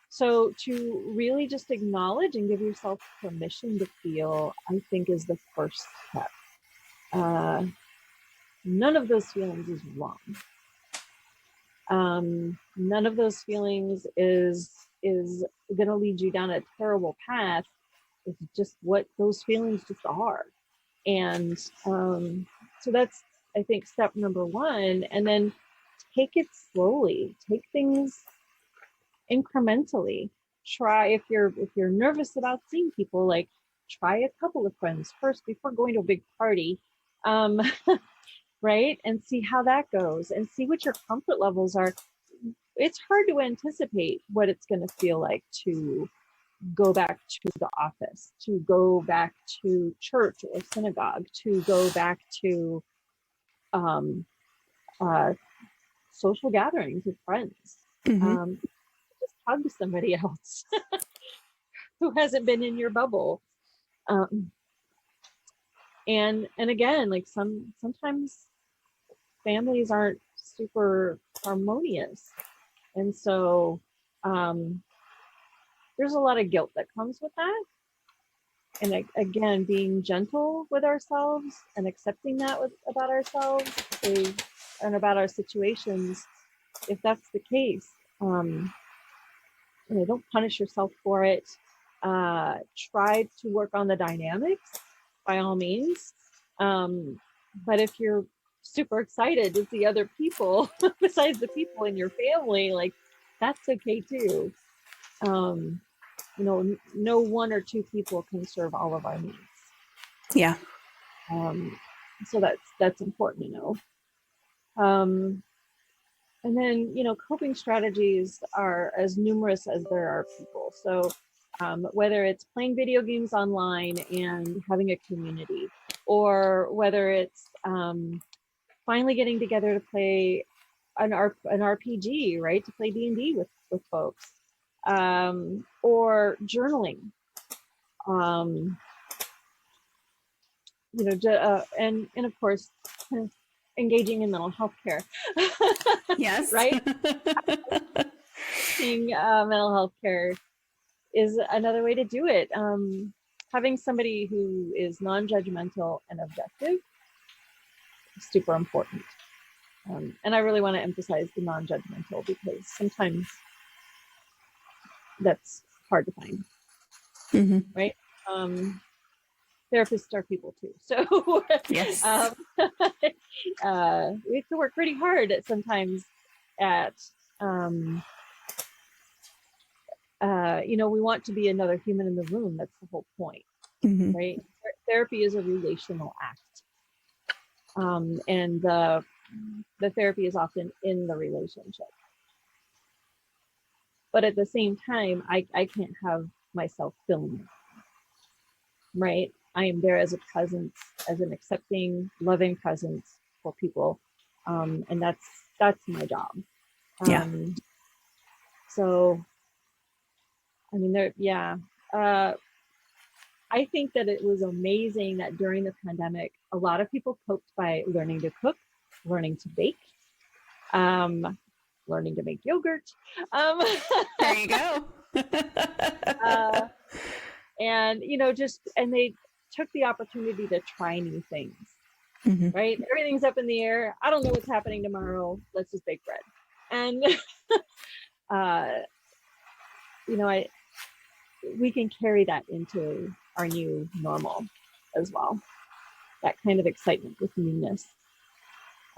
So to really just acknowledge and give yourself permission to feel, I think is the first step. None of those feelings is wrong. None of those feelings is going to lead you down a terrible path. It's just what those feelings just are. And so that's, I think, step number one. And then take it slowly, take things incrementally. Try, if you're nervous about seeing people, like try a couple of friends first before going to a big party. Right? And see how that goes and see what your comfort levels are. It's hard to anticipate what it's going to feel like to go back to the office, to go back to church or synagogue, to go back to social gatherings with friends. Just hug somebody else who hasn't been in your bubble. And again, like sometimes families aren't super harmonious. And so there's a lot of guilt that comes with that. And again, being gentle with ourselves and accepting that about ourselves and about our situations, if that's the case, don't punish yourself for it. Try to work on the dynamics by all means. But if you're super excited to see other people besides the people in your family, like that's okay too. No one or two people can serve all of our needs. Yeah. So that's important to know. And then, coping strategies are as numerous as there are people. So whether it's playing video games online and having a community, or whether it's finally getting together to play an RPG, right? To play D&D with folks, or journaling, and of course, engaging in mental health care. Yes. Right? Mental health care is another way to do it. Having somebody who is non-judgmental and objective is super important. And I really want to emphasize the non-judgmental because sometimes that's hard to find, right? Therapists are people too. So yes. We have to work pretty hard sometimes at, we want to be another human in the room. That's the whole point, right? Therapy is a relational act. And the therapy is often in the relationship. But at the same time, I can't have myself filmed, right? I am there as a presence, as an accepting, loving presence for people. And that's my job. Yeah. So, I mean, I think that it was amazing that during the pandemic, a lot of people coped by learning to cook, learning to bake, learning to make yogurt. There you go. And, and they took the opportunity to try new things, right? Everything's up in the air. I don't know what's happening tomorrow. Let's just bake bread. And, we can carry that into our new normal as well. That kind of excitement with newness.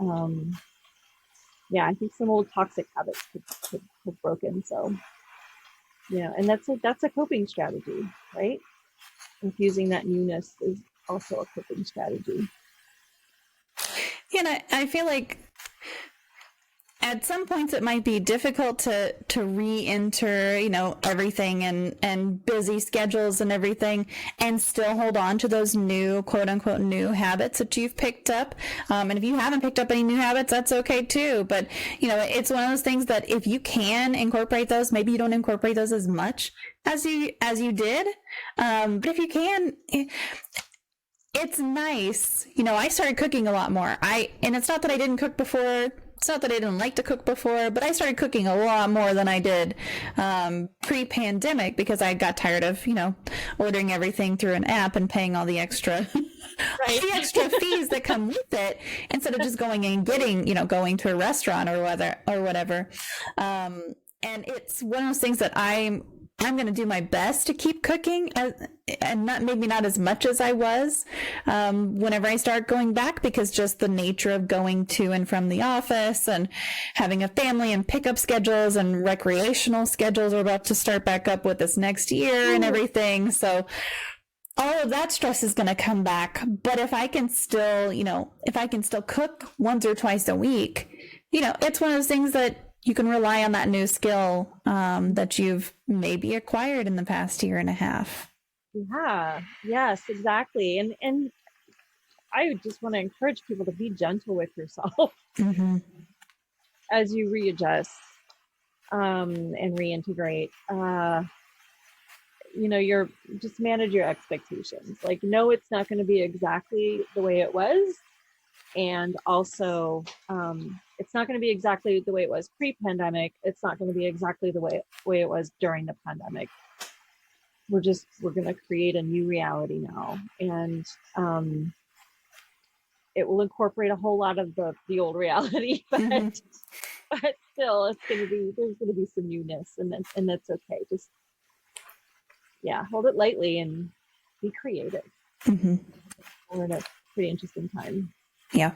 I think some old toxic habits could have broken. So, and that's a coping strategy, right? Infusing that newness is also a coping strategy. And I feel like at some points it might be difficult to re-enter, everything and busy schedules and everything, and still hold on to those new, quote unquote, new habits that you've picked up. And if you haven't picked up any new habits, that's okay too. But, it's one of those things that if you can incorporate those, maybe you don't incorporate those as much as you did. But if you can, it's nice. I started cooking a lot more. And it's not that I didn't cook before. It's not that I didn't like to cook before, but I started cooking a lot more than I did pre-pandemic because I got tired of, ordering everything through an app and paying all the extra the extra fees that come with it instead of just going and getting, going to a restaurant or whatever. And it's one of those things that I'm going to do my best to keep cooking, and maybe not as much as I was whenever I start going back, because just the nature of going to and from the office and having a family and pickup schedules and recreational schedules are about to start back up with this next year and everything. So all of that stress is going to come back. But if I can still, cook once or twice a week, it's one of those things that you can rely on that new skill that you've maybe acquired in the past year and a half. Yeah, yes, exactly. And I just want to encourage people to be gentle with yourself as you readjust and reintegrate. You're just manage your expectations. Like, no, it's not going to be exactly the way it was. And also, it's not going to be exactly the way it was pre-pandemic. It's not going to be exactly the way it was during the pandemic. We're going to create a new reality now. And it will incorporate a whole lot of the old reality, but still there's going to be some newness, and that's okay. Just, hold it lightly and be creative. We're in a pretty interesting time. Yeah.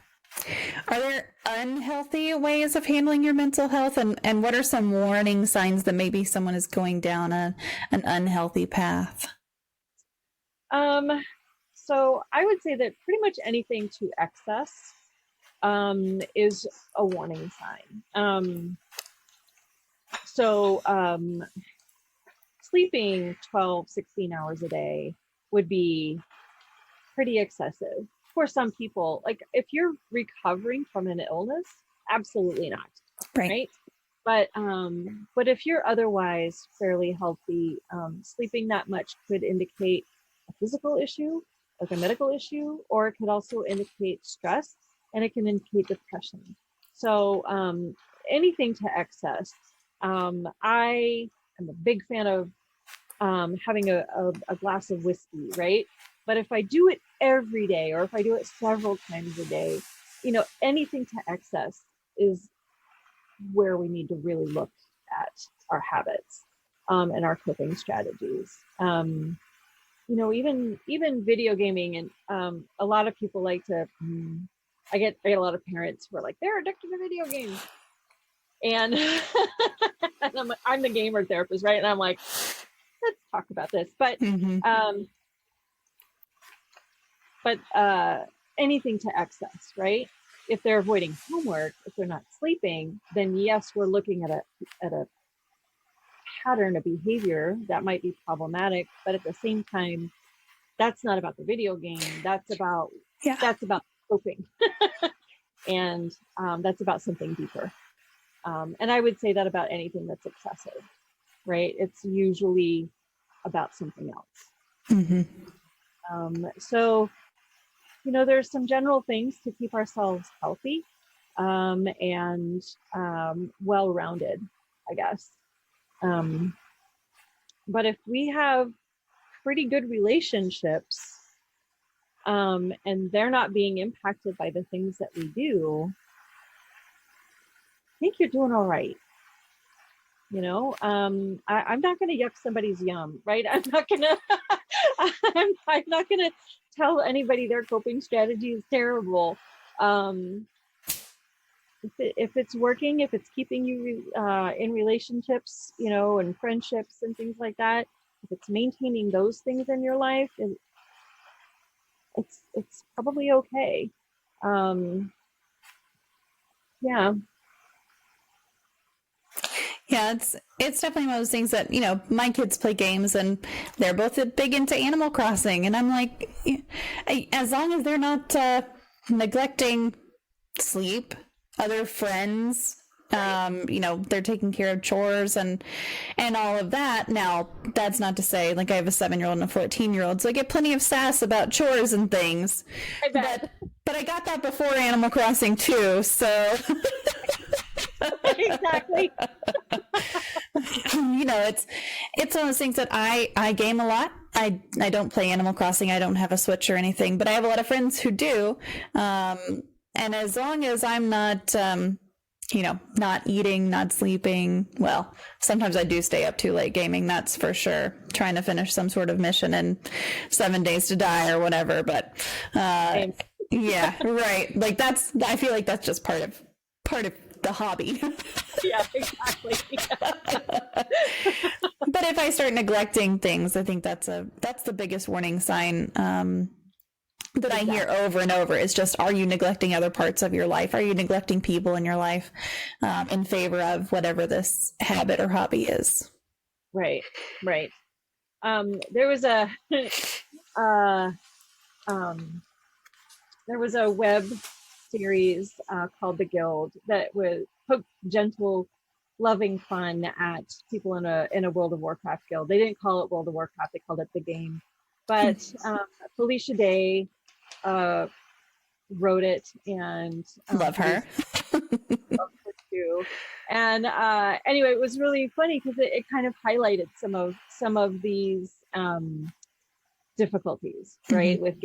Are there unhealthy ways of handling your mental health? And what are some warning signs that maybe someone is going down an unhealthy path? So I would say that pretty much anything to excess is a warning sign. Sleeping 12, 16 hours a day would be pretty excessive. For some people, like if you're recovering from an illness, absolutely not. Right. But if you're otherwise fairly healthy, sleeping that much could indicate a physical issue, like a medical issue, or it could also indicate stress, and it can indicate depression. So anything to excess. I am a big fan of having a glass of whiskey, right? But if I do it every day, or if I do it several times a day, anything to excess is where we need to really look at our habits and our coping strategies. Even video gaming, and a lot of people like to. I get a lot of parents who are like, they're addicted to video games, and, and I'm the gamer therapist, right? And I'm like, let's talk about this, but anything to excess, right? If they're avoiding homework, if they're not sleeping, then yes, we're looking at a pattern of behavior that might be problematic. But at the same time, that's not about the video game. That's about coping. And that's about something deeper. And I would say that about anything that's excessive, right? It's usually about something else. So, there's some general things to keep ourselves healthy and well-rounded, I guess. But if we have pretty good relationships and they're not being impacted by the things that we do, I think you're doing all right. I'm not going to yuck somebody's yum, right? I'm not going to, I'm not going to tell anybody their coping strategy is terrible. If it's working, if it's keeping you in relationships, and friendships and things like that, if it's maintaining those things in your life, it's probably okay. Yeah. Yeah, it's definitely one of those things that, my kids play games and they're both big into Animal Crossing. And I'm like, as long as they're not neglecting sleep, other friends, they're taking care of chores and all of that. Now, that's not to say, like, I have a 7-year-old and a 14-year-old, so I get plenty of sass about chores and things. I bet. But I got that before Animal Crossing too, so... Exactly. It's one of those things that I game a lot. I don't play Animal Crossing. I don't have a Switch or anything, but I have a lot of friends who do. And as long as I'm not, not eating, not sleeping, well, sometimes I do stay up too late gaming. That's for sure. Trying to finish some sort of mission in 7 Days to Die or whatever. But yeah, right. Like I feel like that's just part of the hobby. Yeah, exactly. But if I start neglecting things, I think that's the biggest warning sign that I hear over and over is just, are you neglecting other parts of your life? Are you neglecting people in your life in favor of whatever this habit or hobby is? Right. There was a web series called The Guild that was poked gentle, loving fun at people in a World of Warcraft guild. They didn't call it World of Warcraft; they called it The Game. But Felicia Day wrote it, and love her. Love her too. And anyway, it was really funny because it kind of highlighted some of these difficulties, right? With,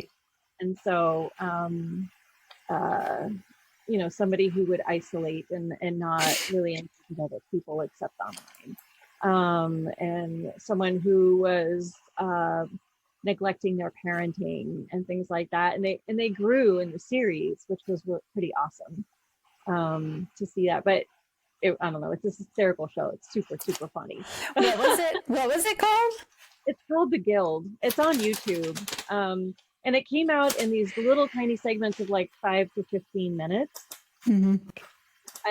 and so. Somebody who would isolate and not really engage with other people except online. And someone who was neglecting their parenting and things like that. And they grew in the series, which was pretty awesome to see that. But I don't know, it's this hysterical show. It's super, super funny. What was it called? It's called The Guild. It's on YouTube. And it came out in these little tiny segments of like 5 to 15 minutes. And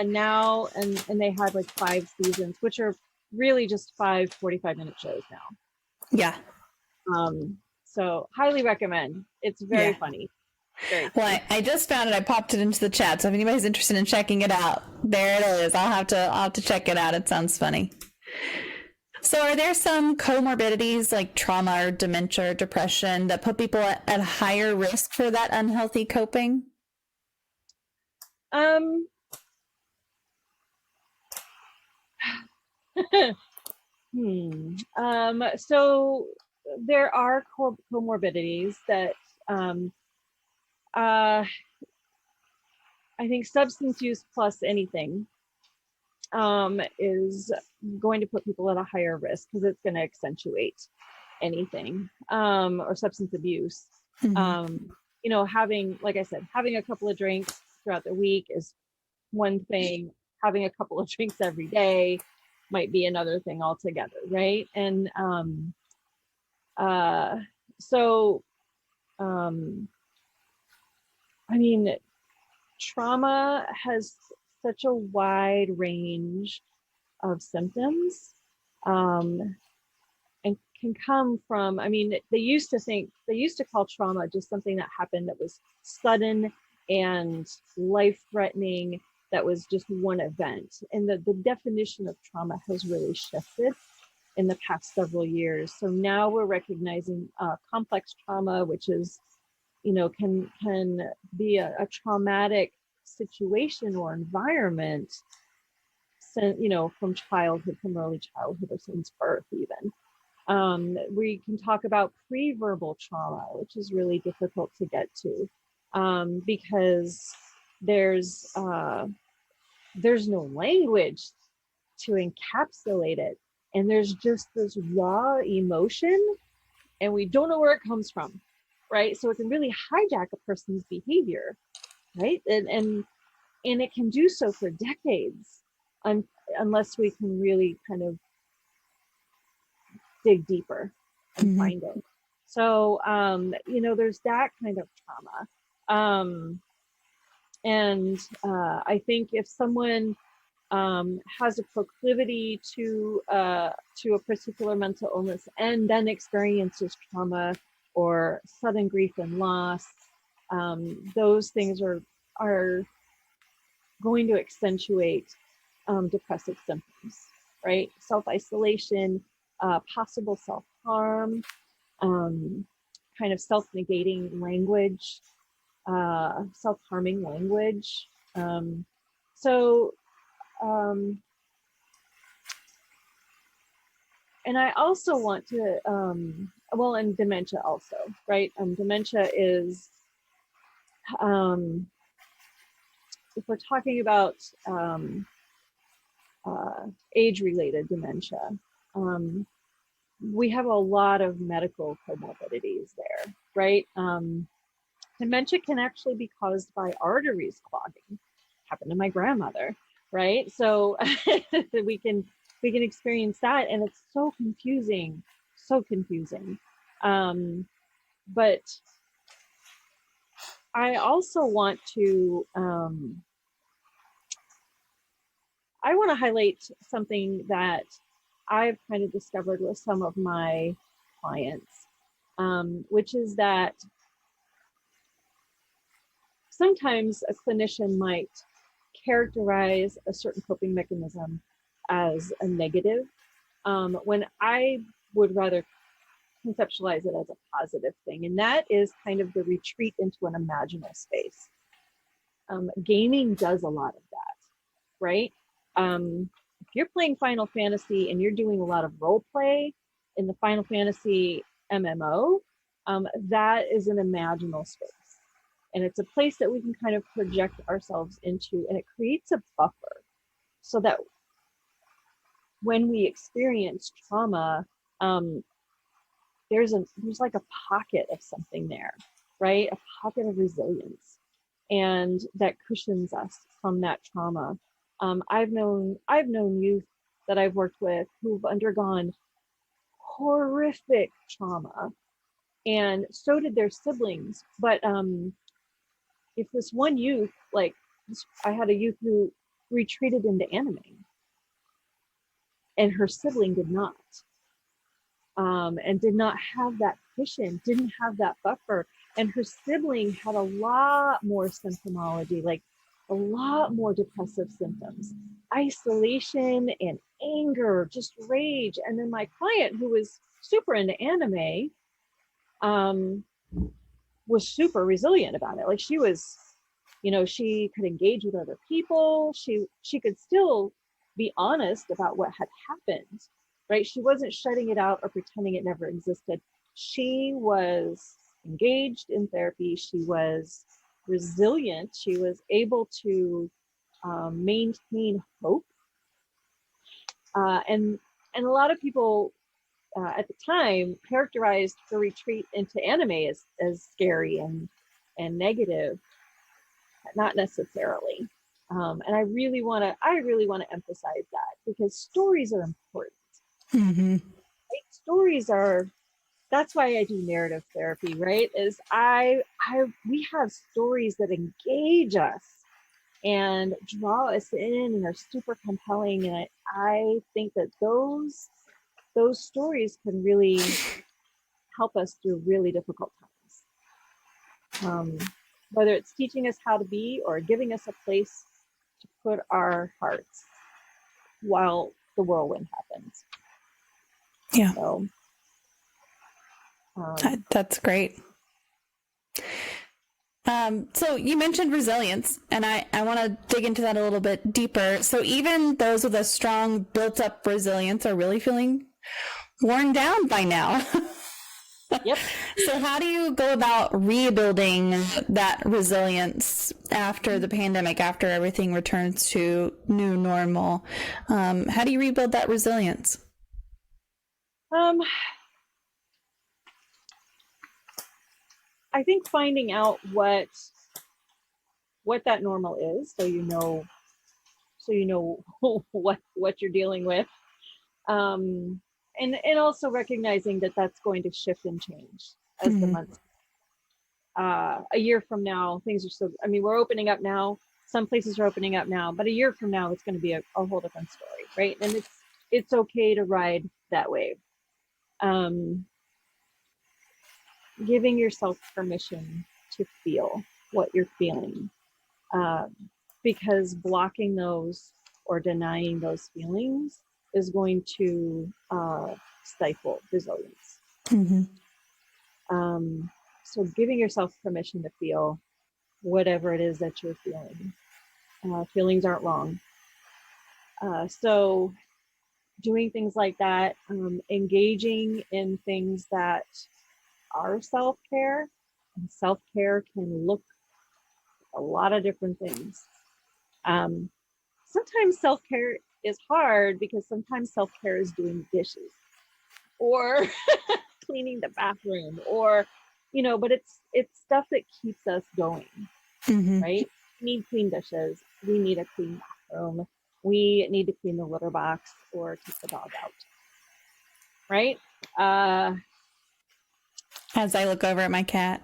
now, and they had like 5 seasons, which are really just 5 45-minute shows now. Yeah. So highly recommend. It's very funny. Very funny. Well, I just found it. I popped it into the chat. So if anybody's interested in checking it out, there it is. I'll have to check it out. It sounds funny. So are there some comorbidities like trauma or dementia or depression that put people at higher risk for that unhealthy coping? So there are comorbidities that I think substance use plus anything is going to put people at a higher risk because it's going to accentuate anything, or substance abuse. Having, like I said, having a couple of drinks throughout the week is one thing. Having a couple of drinks every day might be another thing altogether, right? And trauma has such a wide range of symptoms, and can come from, they used to call trauma just something that happened that was sudden and life-threatening that was just one event. And the definition of trauma has really shifted in the past several years. So now we're recognizing complex trauma, which is, can be a traumatic situation or environment, from childhood, from early childhood, or since birth even. We can talk about pre-verbal trauma, which is really difficult to get to, because there's no language to encapsulate it, and there's just this raw emotion, and we don't know where it comes from, right? So it can really hijack a person's behavior, right? And it can do so for decades, unless we can really kind of dig deeper and find it. So, there's that kind of trauma. And I think if someone has a proclivity to a particular mental illness and then experiences trauma or sudden grief and loss, those things are going to accentuate depressive symptoms, right? Self-isolation, possible self-harm, kind of self-negating language, self-harming language. And I also want to, and dementia also, right? Dementia is, if we're talking about age-related dementia, we have a lot of medical comorbidities there, right? Dementia can actually be caused by arteries clogging. Happened to my grandmother, right? So we can experience that, and it's so confusing. But I also want to highlight something that I've kind of discovered with some of my clients, which is that sometimes a clinician might characterize a certain coping mechanism as a negative, when I would rather conceptualize it as a positive thing. And that is kind of the retreat into an imaginal space. Gaming does a lot of that, right? If you're playing Final Fantasy and you're doing a lot of role play in the Final Fantasy MMO, that is an imaginal space. And it's a place that we can kind of project ourselves into, and it creates a buffer so that when we experience trauma, there's like a pocket of something there, right? A pocket of resilience, and that cushions us from that trauma. I've known youth that I've worked with who've undergone horrific trauma, and so did their siblings. But if this one youth, I had a youth who retreated into anime, and her sibling did not, and did not have that cushion, didn't have that buffer. And her sibling had a lot more symptomology, like a lot more depressive symptoms, isolation and anger, just rage. And then my client, who was super into anime, was super resilient about it. Like, she was, she could engage with other people. She could still be honest about what had happened, right? She wasn't shutting it out or pretending it never existed. She was engaged in therapy. She was resilient. She was able to maintain hope. And a lot of people at the time characterized her retreat into anime as scary and negative. Not necessarily. And I really want to emphasize that, because stories are important. Mm-hmm. Right? Stories are, that's why I do narrative therapy, right? Is we have stories that engage us and draw us in and are super compelling. And I think that those stories can really help us through really difficult times. whether it's teaching us how to be or giving us a place to put our hearts while the whirlwind happens. Yeah. So, that's great. So you mentioned resilience, and I want to dig into that a little bit deeper. So even those with a strong built up resilience are really feeling worn down by now. yep. So how do you go about rebuilding that resilience after the pandemic, after everything returns to new normal? How do you rebuild that resilience? I think finding out what that normal is, so you know what you're dealing with, and also recognizing that that's going to shift and change as the months. A year from now, things are so. I mean, we're opening up now. Some places are opening up now, but a year from now, it's going to be a whole different story, right? And it's okay to ride that wave. Giving yourself permission to feel what you're feeling, because blocking those or denying those feelings is going to stifle resilience. So giving yourself permission to feel whatever it is that you're feeling. Feelings aren't wrong. So doing things like that, engaging in things that are self-care, and self-care can look a lot of different things. Sometimes self-care is hard because sometimes self-care is doing dishes or cleaning the bathroom, or but it's stuff that keeps us going. Right? We need clean dishes, we need a clean bathroom, we need to clean the litter box or take the dog out, right? As I look over at my cat.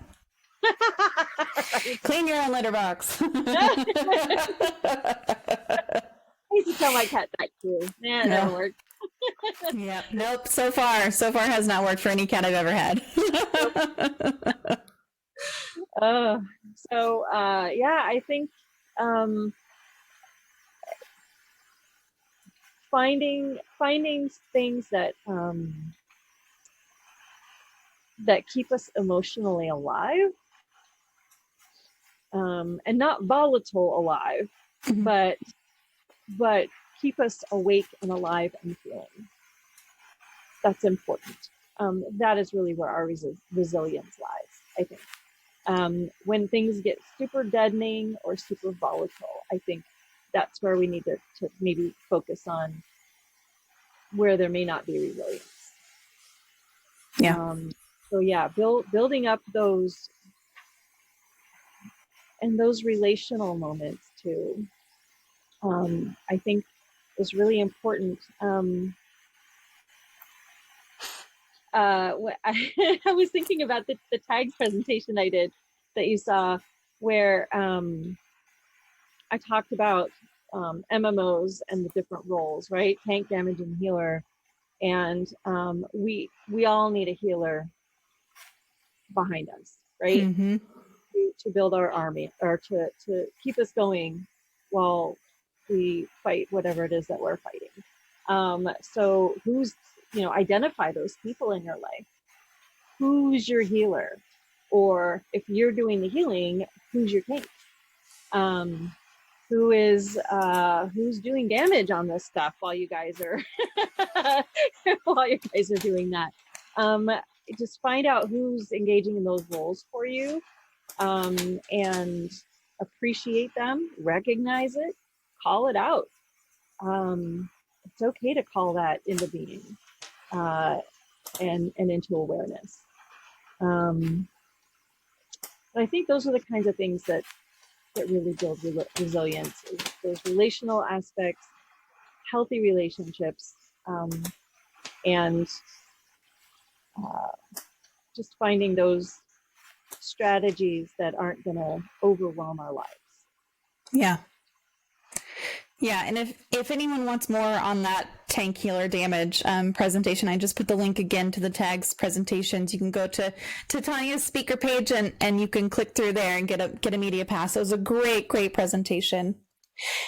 Clean your own litter box. I used to tell my cat that too. Man, that never worked. Yeah. Nope. So far has not worked for any cat I've ever had. I think finding things that that keep us emotionally alive, and not volatile alive, but keep us awake and alive and feeling. That's important. That is really where our resilience lies, I think. When things get super deadening or super volatile, I think that's where we need to maybe focus on where there may not be resilience. Yeah. Building up those and those relational moments too, I think is really important. I was thinking about the tags presentation I did that you saw, where I talked about MMOs and the different roles, right? Tank, damage, and healer. And we all need a healer behind us, right? To build our army, or to keep us going while we fight whatever it is that we're fighting. So identify those people in your life. Who's your healer? Or if you're doing the healing, who's your tank? Who's doing damage on this stuff while you guys are doing that? Just find out who's engaging in those roles for you, and appreciate them, recognize it, call it out. It's okay to call that into being, and into awareness. But I think those are the kinds of things that really build resilience, is those relational aspects, healthy relationships, and just finding those strategies that aren't going to overwhelm our lives. Yeah. Yeah. And if anyone wants more on that tank healer damage presentation. I just put the link again to the tags presentations. You can go to Tanya's speaker page and you can click through there and get a media pass. It was a great presentation.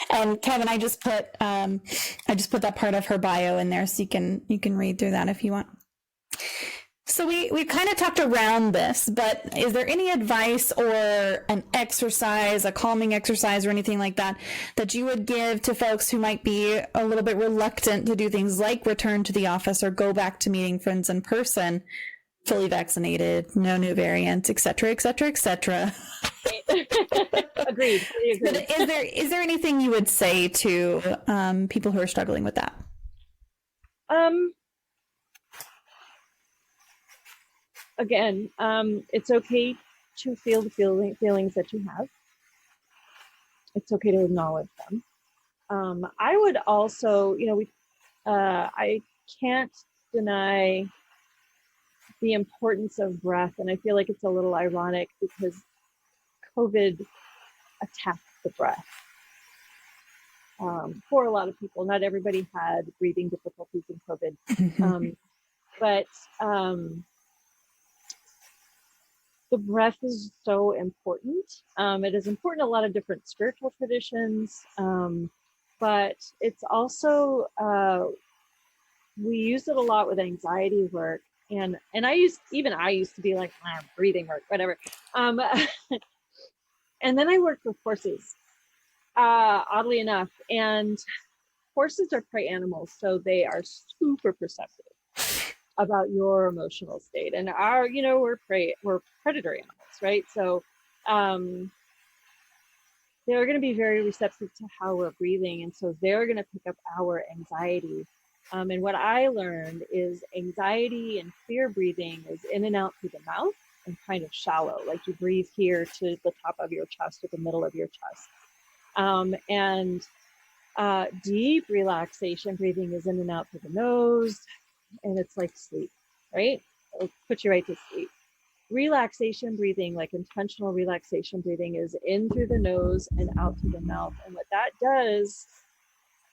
And Kevin, I just put that part of her bio in there, so you can read through that if you want. So we kind of talked around this, but is there any advice or an exercise, a calming exercise or anything like that you would give to folks who might be a little bit reluctant to do things like return to the office or go back to meeting friends in person, fully vaccinated, no new variants, et cetera, et cetera, et cetera? Agreed. But is there anything you would say to people who are struggling with that? Again, it's okay to feel the feelings that you have. It's okay to acknowledge them. I would also, I can't deny the importance of breath, and I feel like it's a little ironic because COVID attacked the breath. For a lot of people, not everybody had breathing difficulties in COVID, but the breath is so important. It is important in a lot of different spiritual traditions, but it's also, we use it a lot with anxiety work. And I used to be like, breathing work, whatever. And then I worked with horses, oddly enough. And horses are prey animals, so they are super perceptive about your emotional state. And we're predator animals, right? So they're going to be very receptive to how we're breathing, and so they're going to pick up our anxiety. And what I learned is anxiety and fear breathing is in and out through the mouth and kind of shallow, like you breathe here to the top of your chest or the middle of your chest. And deep relaxation breathing is in and out through the nose, and it's like sleep, right? It'll put you right to sleep. Relaxation breathing, like intentional relaxation breathing, is in through the nose and out through the mouth. And what that does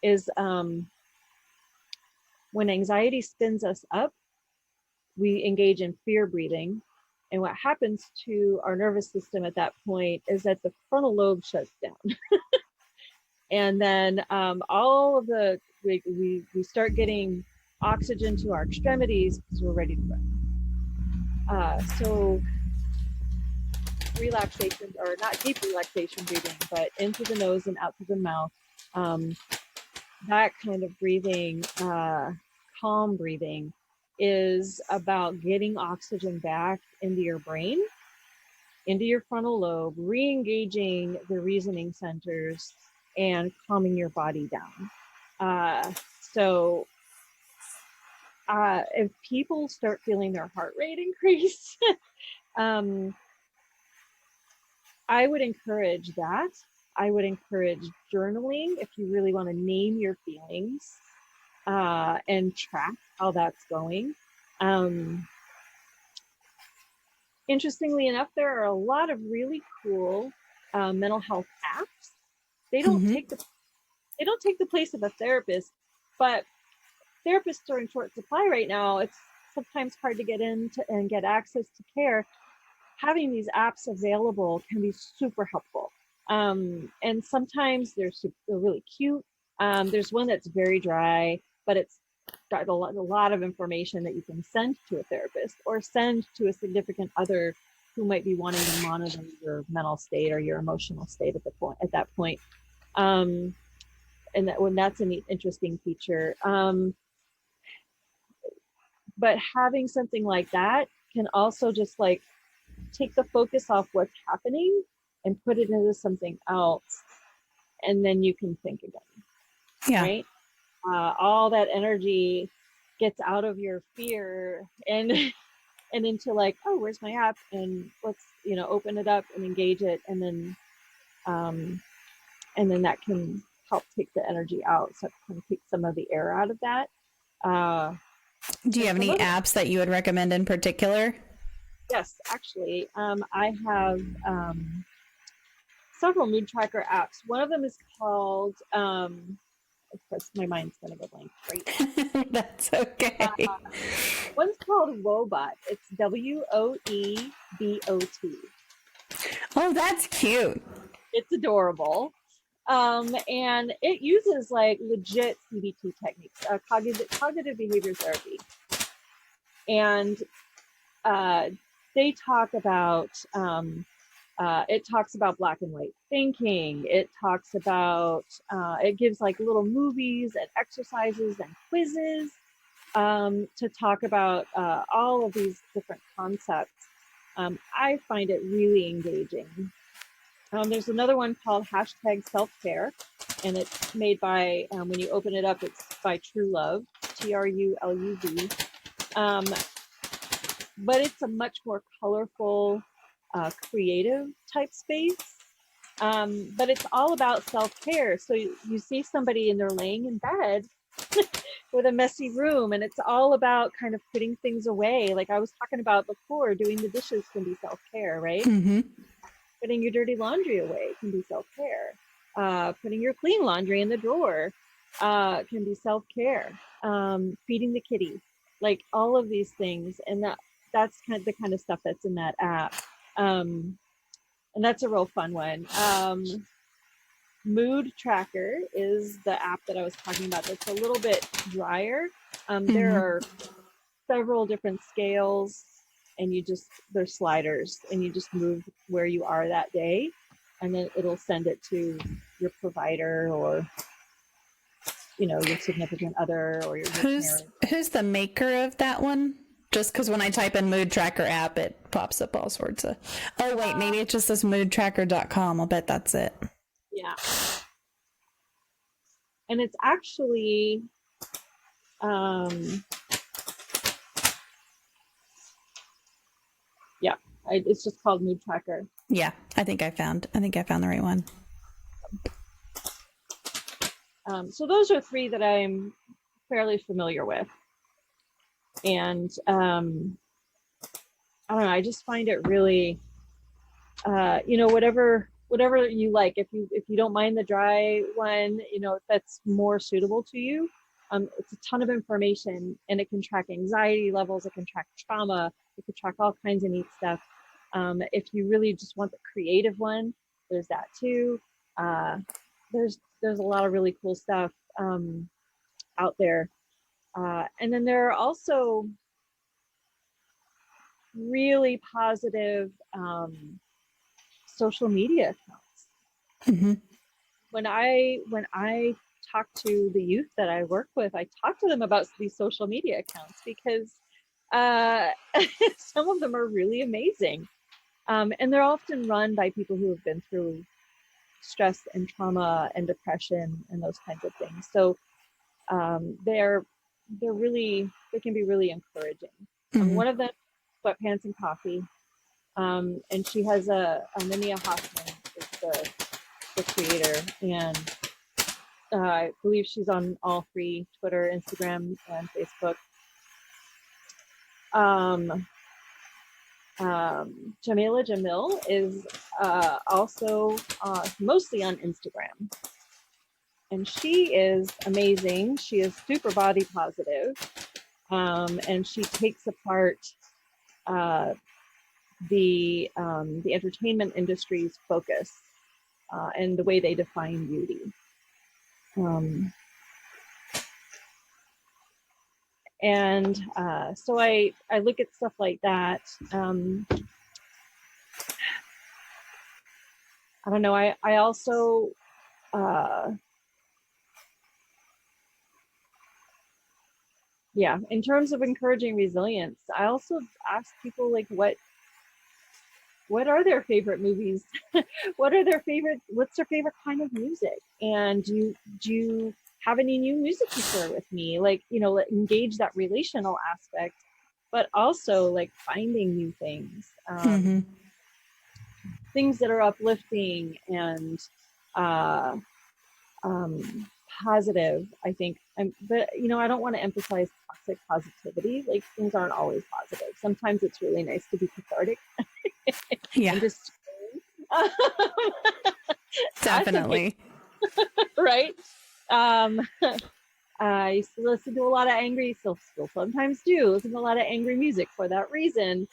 is when anxiety spins us up, we engage in fear breathing. And what happens to our nervous system at that point is that the frontal lobe shuts down. And then we start getting oxygen to our extremities because we're ready to run. So relaxation, or not deep relaxation breathing, but in through the nose and out through the mouth, that kind of breathing, calm breathing, is about getting oxygen back into your brain, into your frontal lobe, re-engaging the reasoning centers, and calming your body down. So if people start feeling their heart rate increase, I would encourage that. I would encourage journaling if you really want to name your feelings and track how that's going. Interestingly enough, there are a lot of really cool mental health apps. They don't take the place of a therapist, but therapists are in short supply right now. It's sometimes hard to get into and get access to care. Having these apps available can be super helpful. And sometimes they're really cute. There's one that's very dry, but it's got a lot of information that you can send to a therapist or send to a significant other who might be wanting to monitor your mental state or your emotional state at that point. And that's an interesting feature. But having something like that can also just like take the focus off what's happening and put it into something else, and then you can think again. Yeah. Right? All that energy gets out of your fear and into like, oh, where's my app? And let's open it up and engage it, and then that can help take the energy out. So it can take some of the air out of that. Do you have any apps that you would recommend in particular? Yes, actually, I have several mood tracker apps. One of them is called Of course, my mind's going to go blank right That's okay. now. One's called Wobot. It's WOEBOT. Oh, that's cute. It's adorable. And it uses like legit CBT techniques, cognitive behavior therapy. And they talk about, it talks about black and white thinking. It talks about, it gives like little movies and exercises and quizzes to talk about all of these different concepts. I find it really engaging. There's another one called #self-care, and it's made by, when you open it up, it's by True Love, TRULUV. But it's a much more colorful, creative type space. But it's all about self-care. So you see somebody and they're laying in bed with a messy room, and it's all about kind of putting things away. Like I was talking about before, doing the dishes can be self-care, right? Mm-hmm. Putting your dirty laundry away can be self-care. Putting your clean laundry in the drawer can be self-care. Feeding the kitty, like all of these things. And that's kind of the kind of stuff that's in that app. And that's a real fun one. Mood Tracker is the app that I was talking about. That's a little bit drier. There are several different scales, and there's sliders, and you just move where you are that day, and then it'll send it to your provider or, your significant other or your Who's the maker of that one? Just because when I type in Mood Tracker app, it pops up all sorts of. Oh wait, maybe it just says moodtracker.com. I'll bet that's it. Yeah. And it's actually, it's just called Mood Tracker. Yeah, I think I found the right one. So those are three that I'm fairly familiar with. And I don't know, I just find it really, whatever you like. If you don't mind the dry one, if that's more suitable to you, it's a ton of information, and it can track anxiety levels, it can track trauma, it can track all kinds of neat stuff. If you really just want the creative one, there's that too. There's a lot of really cool stuff out there. And then there are also really positive social media accounts. Mm-hmm. When I talk to the youth that I work with, I talk to them about these social media accounts because some of them are really amazing. And they're often run by people who have been through stress and trauma and depression and those kinds of things. So they can be really encouraging. Mm-hmm. One of them, Sweatpants and Coffee, and she has Mimia Hoffman is the creator, and I believe she's on all three, Twitter, Instagram, and Facebook. Jamila Jamil is also mostly on Instagram, and she is amazing. She is super body positive, and she takes apart the entertainment industry's focus and the way they define beauty. And so I look at stuff like that. I don't know. I also in terms of encouraging resilience, I also ask people like what are their favorite movies? What's their favorite kind of music? And do you have any new music you share with me? Like, engage that relational aspect, but also like finding new things, things that are uplifting and positive, I think. But I don't want to emphasize toxic positivity. Like, things aren't always positive. Sometimes it's really nice to be cathartic. Yeah. Just definitely. right. Um, I used to listen to a lot of angry, still sometimes do listen to a lot of angry music for that reason,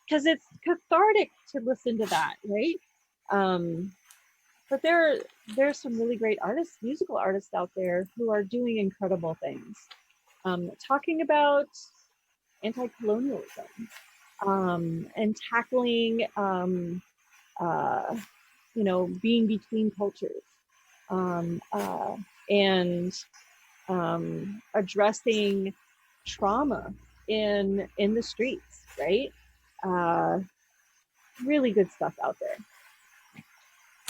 because it's cathartic to listen to that, right? But there's some really great artists, musical artists out there who are doing incredible things. Talking about anti-colonialism, and tackling, being between cultures, and addressing trauma in the streets, right? Uh, Really good stuff out there.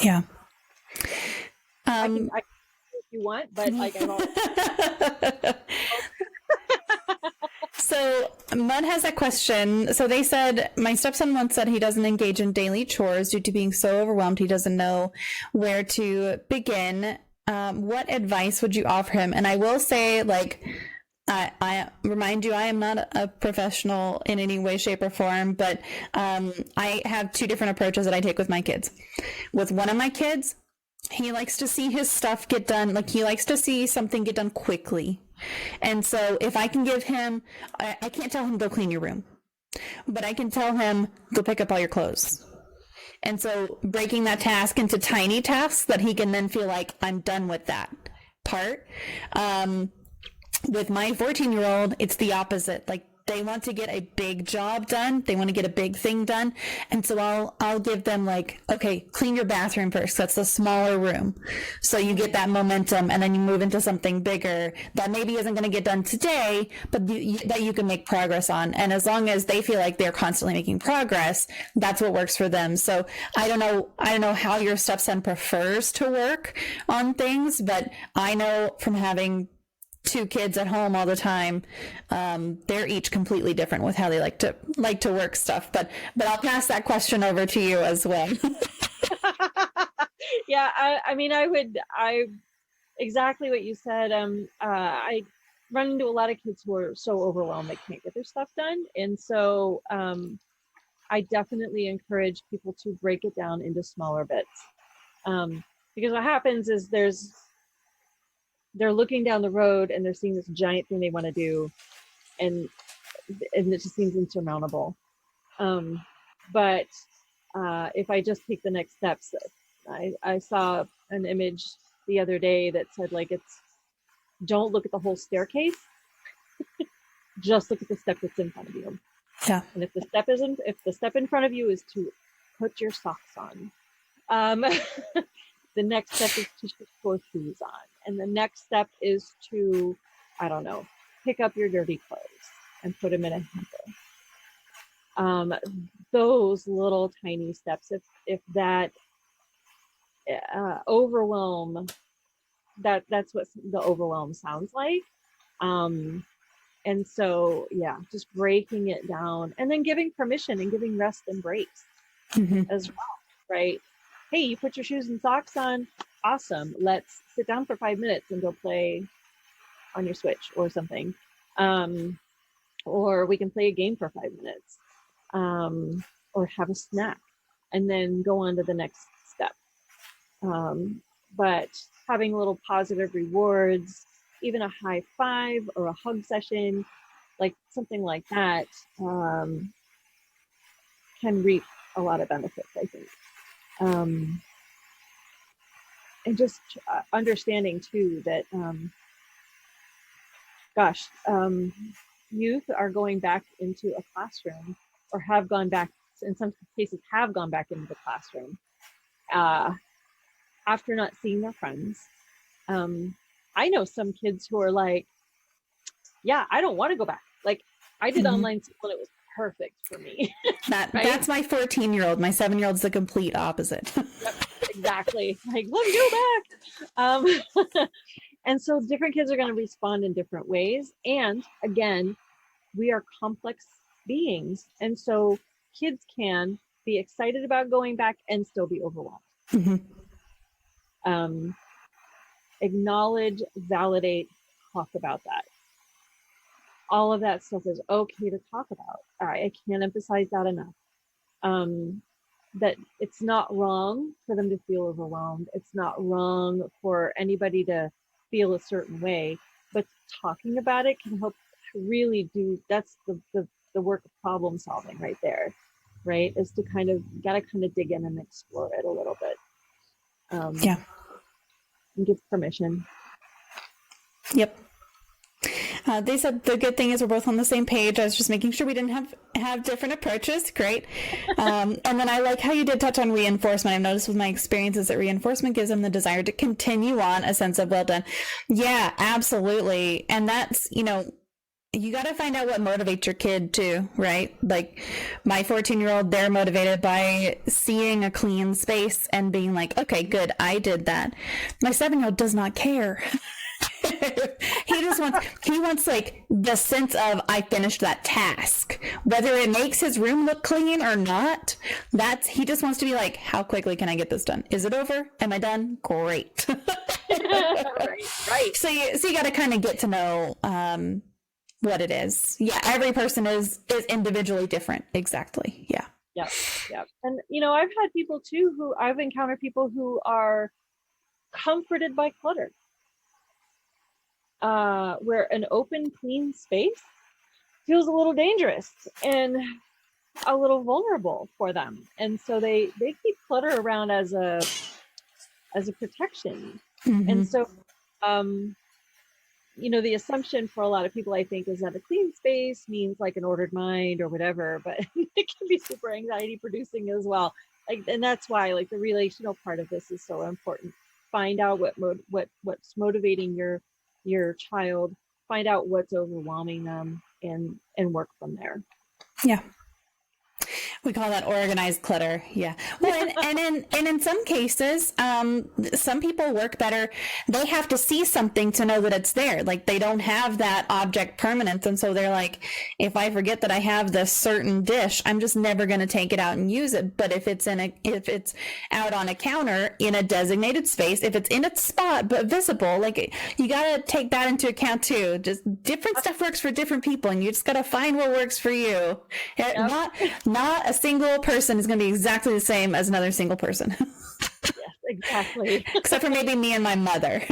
Yeah. I can if you want, but like I've always. So Mud has a question. So they said, my stepson once said he doesn't engage in daily chores due to being so overwhelmed he doesn't know where to begin. What advice would you offer him? And I will say, like, I remind you, I am not a professional in any way, shape, or form, but I have two different approaches that I take with my kids. With one of my kids, he likes to see his stuff get done. Like, he likes to see something get done quickly. And so if I can give him, I can't tell him, go clean your room, but I can tell him, go pick up all your clothes. And so breaking that task into tiny tasks that he can then feel like, I'm done with that part. With my 14-year-old, it's the opposite. Like, they want to get a big job done. They want to get a big thing done. And so I'll give them, like, okay, clean your bathroom first. That's a smaller room. So you get that momentum, and then you move into something bigger that maybe isn't going to get done today, but that you can make progress on. And as long as they feel like they're constantly making progress, that's what works for them. So I don't know how your stepson prefers to work on things, but I know from having two kids at home all the time, they're each completely different with how they like to work stuff. But I'll pass that question over to you as well. Yeah, I mean, I exactly what you said. I run into a lot of kids who are so overwhelmed they can't get their stuff done, and so I definitely encourage people to break it down into smaller bits, because what happens is they're looking down the road and they're seeing this giant thing they want to do, and it just seems insurmountable. But if I just take the next steps, I saw an image the other day that said, like, don't look at the whole staircase, just look at the step that's in front of you. Yeah. And if the step in front of you is to put your socks on, the next step is to put your shoes on. And the next step is to, I don't know, pick up your dirty clothes and put them in a hamper. Those little tiny steps, if that overwhelm, that's what the overwhelm sounds like. And so, yeah, just breaking it down and then giving permission and giving rest and breaks as well, right? Hey, you put your shoes and socks on. Awesome. Let's sit down for 5 minutes and go play on your Switch or something. Or we can play a game for 5 minutes, or have a snack and then go on to the next step. But having little positive rewards, even a high five or a hug session, like something like that, can reap a lot of benefits, I think. And just understanding too that, youth are going back into a classroom, or have gone back, in some cases have gone back into the classroom, after not seeing their friends. I know some kids who are like, yeah, I don't want to go back. Like, I did online school and it was perfect for me. Right? That's my 14-year-old. My 7-year-old's the complete opposite. Yep, exactly. Like, let me go back. And so different kids are going to respond in different ways. And again, we are complex beings. And so kids can be excited about going back and still be overwhelmed. Acknowledge, validate, talk about that. All of that stuff is okay to talk about. I can't emphasize that enough. That it's not wrong for them to feel overwhelmed. It's not wrong for anybody to feel a certain way, but talking about it can help really that's the work of problem solving right there, right? Is to gotta dig in and explore it a little bit. Yeah. And give permission. Yep. They said the good thing is we're both on the same page. I was just making sure we didn't have different approaches. Great. And then I like how you did touch on reinforcement. I've noticed with my experiences that reinforcement gives them the desire to continue on, a sense of well done. Yeah, absolutely. And that's, you got to find out what motivates your kid too, right? Like my 14-year-old, they're motivated by seeing a clean space and being like, okay, good, I did that. My 7-year-old does not care. he wants like the sense of I finished that task, whether it makes his room look clean or not. He just wants to be like, how quickly can I get this done? Is it over? Am I done? Great. right. So you got to kind of get to know what it is. Yeah, every person is individually different. Exactly. Yeah. Yeah. And I've encountered people who are comforted by clutter. Where an open, clean space feels a little dangerous and a little vulnerable for them, and so they keep clutter around as a protection. Mm-hmm. And so, the assumption for a lot of people, I think, is that a clean space means like an ordered mind or whatever, but it can be super anxiety producing as well. And that's why the relational part of this is so important. Find out what's motivating your child, find out what's overwhelming them, and work from there. Yeah. We call that organized clutter. Yeah. Well, and in some cases, some people work better. They have to see something to know that it's there. Like they don't have that object permanence. And so they're like, if I forget that I have this certain dish, I'm just never going to take it out and use it. But if it's out on a counter in a designated space, if it's in its spot, but visible, you got to take that into account too. Just different stuff works for different people, and you just got to find what works for you. Yep. Not a single person is going to be exactly the same as another single person. Yes, exactly. Except for maybe me and my mother.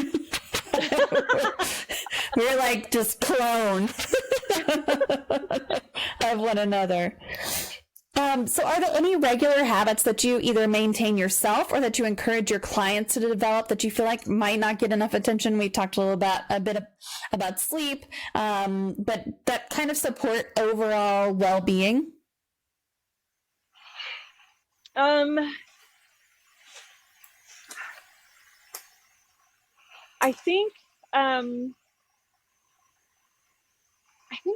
We're like just clones of one another. So are there any regular habits that you either maintain yourself or that you encourage your clients to develop that you feel like might not get enough attention? We talked a bit about sleep, but that kind of support overall well-being. I think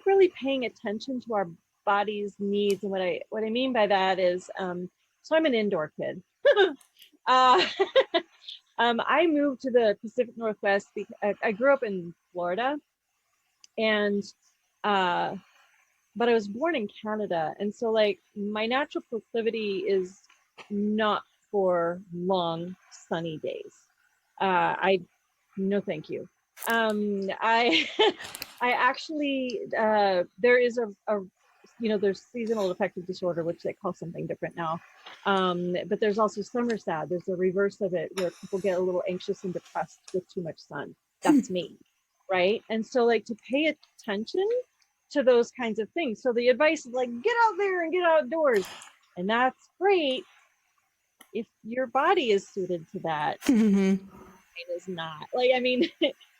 really paying attention to our body's needs, and what I mean by that is, so I'm an indoor kid. I moved to the Pacific Northwest because I grew up in Florida, and but I was born in Canada, and so my natural proclivity is not for long sunny days. No, thank you. I actually there is there's seasonal affective disorder, which they call something different now. But there's also summer sad. There's a reverse of it where people get a little anxious and depressed with too much sun. That's me, right? And so to pay attention to those kinds of things. So the advice is get out there and get outdoors, and that's great if your body is suited to that. Mm-hmm. It is not.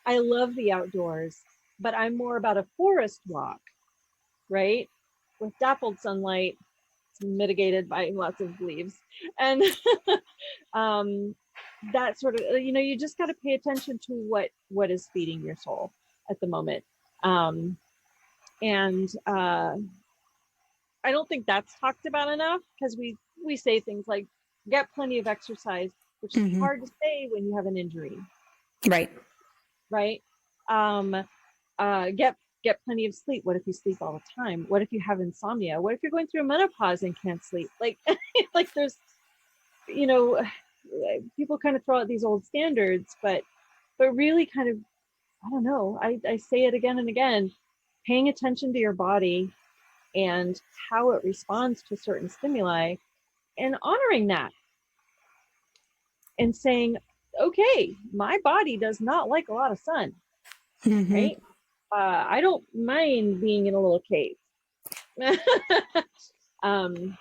I love the outdoors, but I'm more about a forest walk, right? With dappled sunlight, it's mitigated by lots of leaves, and that sort of, you just got to pay attention to what is feeding your soul at the moment. And I don't think that's talked about enough, because we say things like get plenty of exercise, which is hard to say when you have an injury. Right. Get plenty of sleep. What if you sleep all the time? What if you have insomnia? What if you're going through a menopause and can't sleep? There's, people kind of throw out these old standards, but really kind of, I don't know, I say it again and again, paying attention to your body and how it responds to certain stimuli, and honoring that and saying, okay, my body does not like a lot of sun, right? I don't mind being in a little cave. um,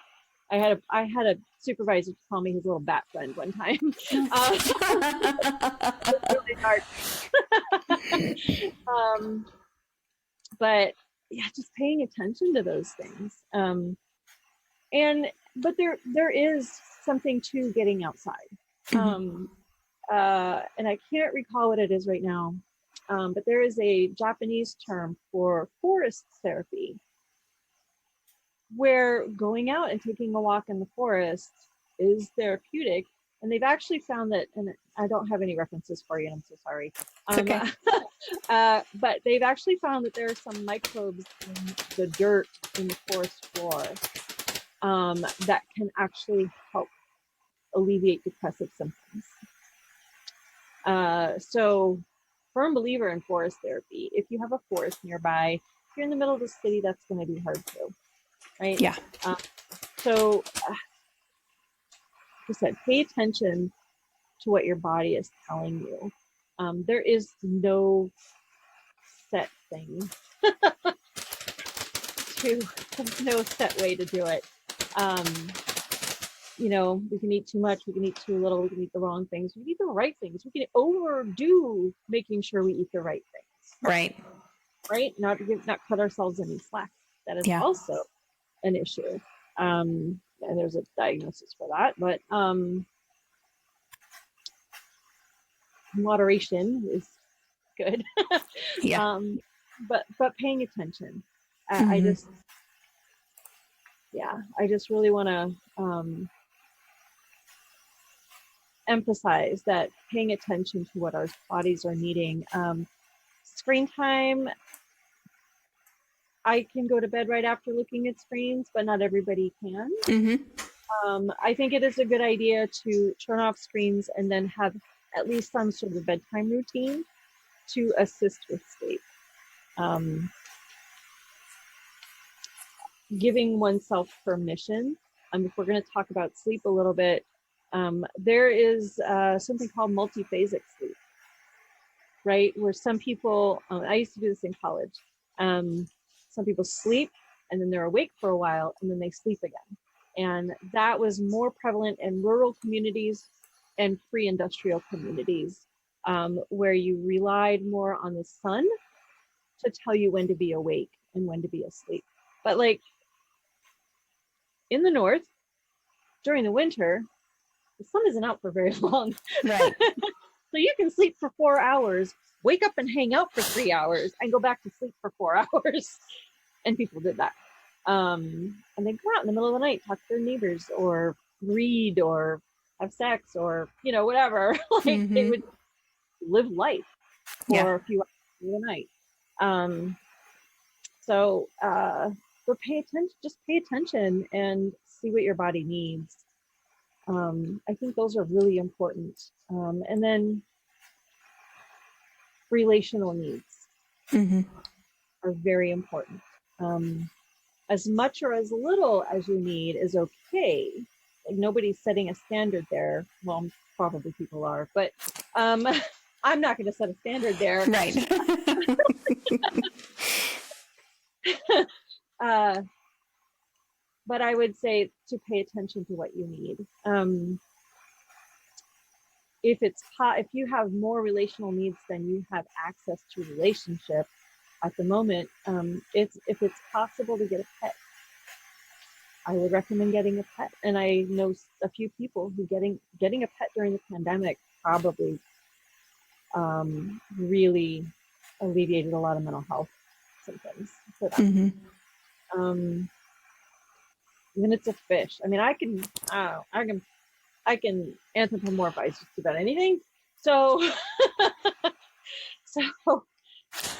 I had a supervisor call me his little bat friend one time. It's really hard. But yeah, just paying attention to those things. But there is something to getting outside. And I can't recall what it is right now. But there is a Japanese term for forest therapy, where going out and taking a walk in the forest is therapeutic. And they've actually found that, and I don't have any references for you, and I'm so sorry. Okay. But they've actually found that there are some microbes in the dirt in the forest floor that can actually help alleviate depressive symptoms. So, firm believer in forest therapy. If you have a forest nearby, if you're in the middle of the city, that's going to be hard too, right? Yeah. So, like I said, pay attention to what your body is telling you. There is no set thing. No set way to do it. We can eat too much, we can eat too little, we can eat the wrong things, we can eat the right things, we can overdo making sure we eat the right things. Right? Not cut ourselves any slack. That is also an issue. And there's a diagnosis for that, but moderation is good. But paying attention. I just really want to emphasize that paying attention to what our bodies are needing. Screen time, I can go to bed right after looking at screens, but not everybody can. I think it is a good idea to turn off screens and then have at least some sort of bedtime routine to assist with sleep. Giving oneself permission. If we're going to talk about sleep a little bit, there is something called multiphasic sleep, right? Where some people, I used to do this in college. Some people sleep and then they're awake for a while and then they sleep again. And that was more prevalent in rural communities and pre-industrial communities, where you relied more on the sun to tell you when to be awake and when to be asleep. But like in the north, during the winter, the sun isn't out for very long. Right. So you can sleep for 4 hours, wake up and hang out for 3 hours, and go back to sleep for 4 hours. And people did that. And they go out in the middle of the night, talk to their neighbors, or read, or have sex, or whatever. They would live life for a few hours of the night. But pay attention and see what your body needs. I think those are really important. And then relational needs are very important. As much or as little as you need is okay. Like nobody's setting a standard there. Well, probably people are, but I'm not going to set a standard there. Right. But I would say to pay attention to what you need. If you have more relational needs than you have access to relationship at the moment, if it's possible to get a pet, I would recommend getting a pet. And I know a few people who getting a pet during the pandemic probably really alleviated a lot of mental health symptoms for them. Even it's a fish. I mean, I can anthropomorphize just about anything. So,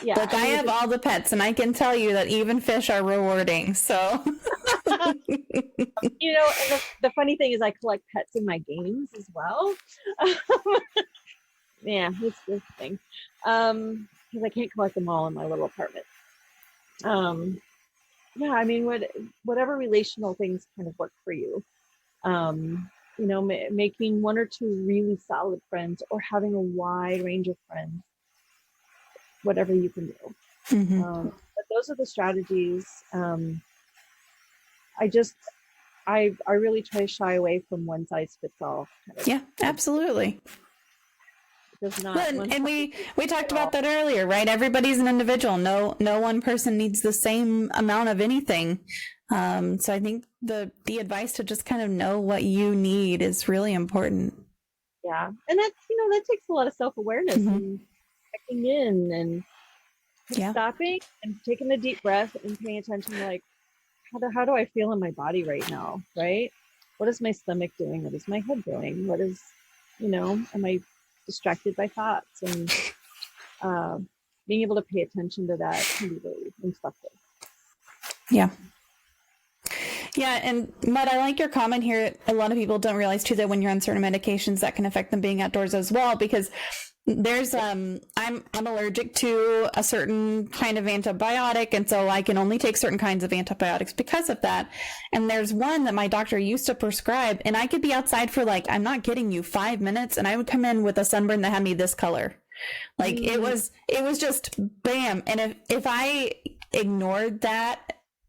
yeah. Look, I have all the pets, and I can tell you that even fish are rewarding. So, and the funny thing is, I collect pets in my games as well. Yeah, it's this thing. Because I can't collect them all in my little apartment. Yeah, I mean, whatever relational things kind of work for you. making one or two really solid friends, or having a wide range of friends, whatever you can do. But those are the strategies. I really try to shy away from one size fits all. Yeah, absolutely. Does not. Well, and we talked about that earlier, right? Everybody's an individual. No one person needs the same amount of anything. So I think the advice to just kind of know what you need is really important. Yeah, and that takes a lot of self-awareness and checking in and stopping and taking a deep breath and paying attention to, like, how do I feel in my body right now, right? What is my stomach doing? What is my head doing? What is, am I distracted by thoughts? And being able to pay attention to that can be really instructive. Yeah. Yeah, and Mud, I like your comment here. A lot of people don't realize too that when you're on certain medications, that can affect them being outdoors as well, because there's I'm allergic to a certain kind of antibiotic, and so I can only take certain kinds of antibiotics because of that. And there's one that my doctor used to prescribe, and I could be outside for, like, I'm not kidding you, 5 minutes, and I would come in with a sunburn that had me this color. Like it was just bam. And if I ignored that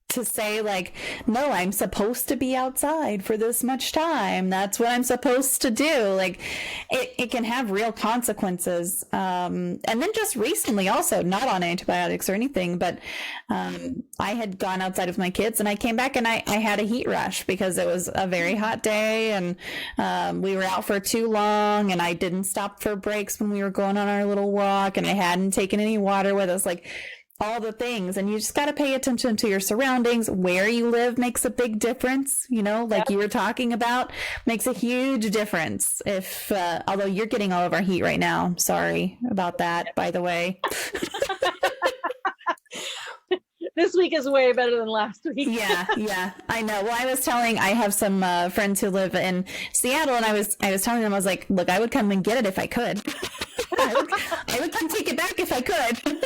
to say, like, no, I'm supposed to be outside for this much time, that's what I'm supposed to do, like, it can have real consequences. And then just recently also, not on antibiotics or anything, but I had gone outside with my kids and I came back and I had a heat rash because it was a very hot day, and we were out for too long, and I didn't stop for breaks when we were going on our little walk, and I hadn't taken any water with us, like all the things. And you just got to pay attention to your surroundings. Where you live makes a big difference, like you were talking about, makes a huge difference. If although you're getting all of our heat right now, sorry about that, by the way. This week is way better than last week. Yeah, I know. Well, I have some friends who live in Seattle, and I was telling them, I was like, look, I would come and get it if I could. I would come take it back if I could.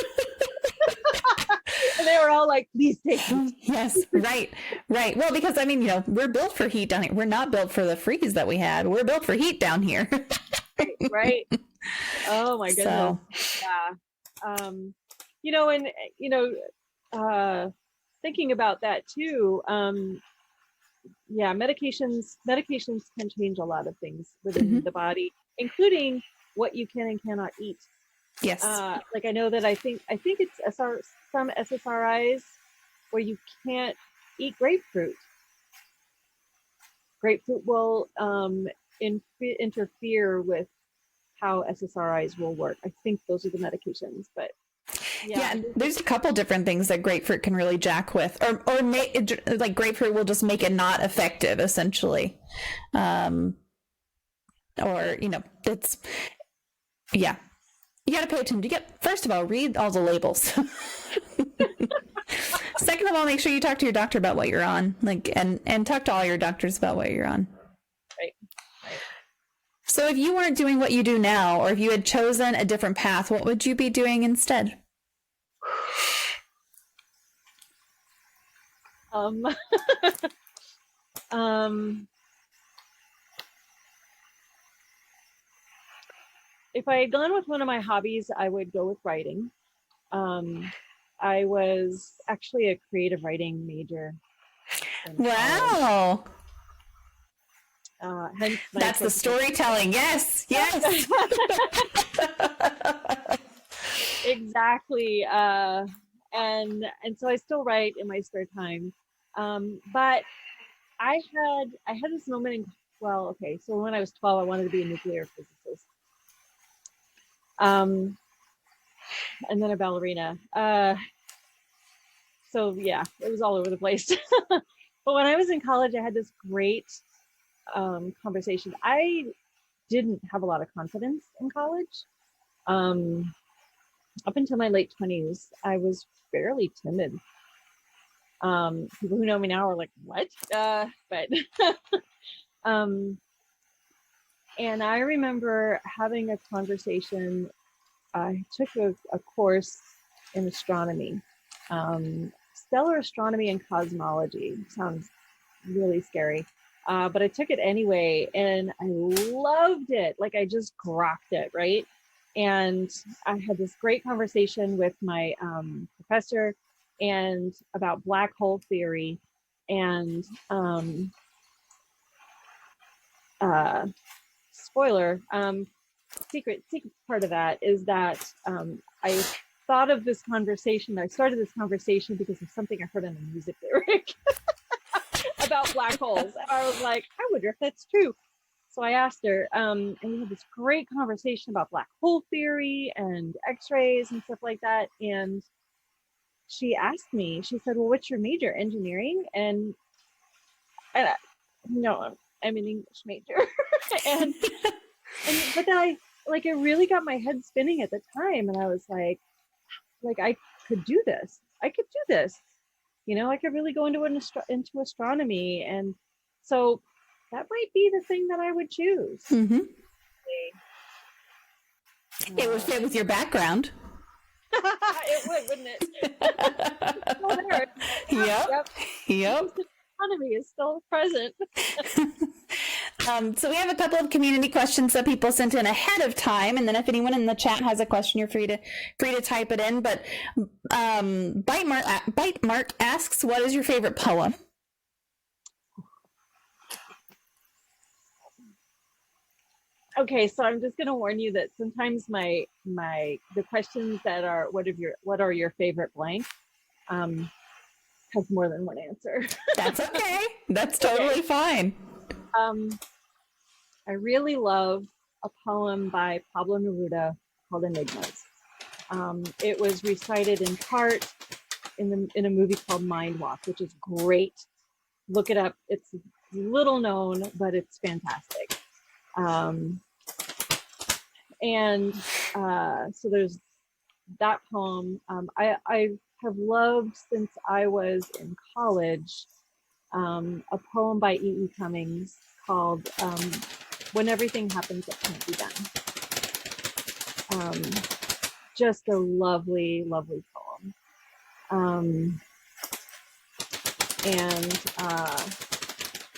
And they were all like, please take it. Yes, right. Well, because we're built for heat down here. We're not built for the freeze that we had. We're built for heat down here. Right. Oh my goodness. Yeah. Thinking about that too. Medications can change a lot of things within the body, including what you can and cannot eat. Yes. Like I know that I think it's some SSRIs where you can't eat grapefruit. Grapefruit will interfere with how SSRIs will work. I think those are the medications, but yeah, there's a couple different things that grapefruit can really jack with, or like grapefruit will just make it not effective, essentially. It's you got to pay attention. First of all, read all the labels. Second of all, make sure you talk to your doctor about what you're on, and talk to all your doctors about what you're on. Right. So if you weren't doing what you do now, or if you had chosen a different path, what would you be doing instead? If I had gone with one of my hobbies, I would go with writing. I was actually a creative writing major. Wow. Hence that's the storytelling. Yes. Exactly. And so I still write in my spare time. But I had this moment so when I was 12, I wanted to be a nuclear physicist. And then a ballerina. So yeah, it was all over the place. But when I was in college, I had this great conversation. I didn't have a lot of confidence in college. Up until my late 20s, I was fairly timid. People who know me now are like, what? But and I remember having a conversation. I took a course in astronomy, stellar astronomy and cosmology. Sounds really scary. But I took it anyway, and I loved it. Like, I just grokked it, right? And I had this great conversation with my professor and about black hole theory. And spoiler, secret part of that is that I thought of this conversation. I started this conversation because of something I heard in a music lyric about black holes. And I was like, I wonder if that's true. So I asked her, and we had this great conversation about black hole theory and x-rays and stuff like that. And she asked me, she said, well, what's your major? Engineering? And no, I'm an English major. and but then it really got my head spinning at the time. And I was like, I could do this. I could do this. I could really go into astronomy. And so that might be the thing that I would choose. Mm-hmm. It would fit with your background. It would, wouldn't it? Yep. Astronomy is still present. So we have a couple of community questions that people sent in ahead of time, and then if anyone in the chat has a question, you're free to type it in. But Bite Mark asks, "What is your favorite poem?" Okay, so I'm just going to warn you that sometimes the questions that are what are your favorite blank has more than one answer. That's okay. That's totally fine. I really love a poem by Pablo Neruda called Enigmas. It was recited in part in a movie called Mind Walk, which is great. Look it up. It's little known, but it's fantastic. So there's that poem. I have loved since I was in college a poem by E.E. Cummings called When Everything Happens That Can't Be Done. Just a lovely, lovely poem.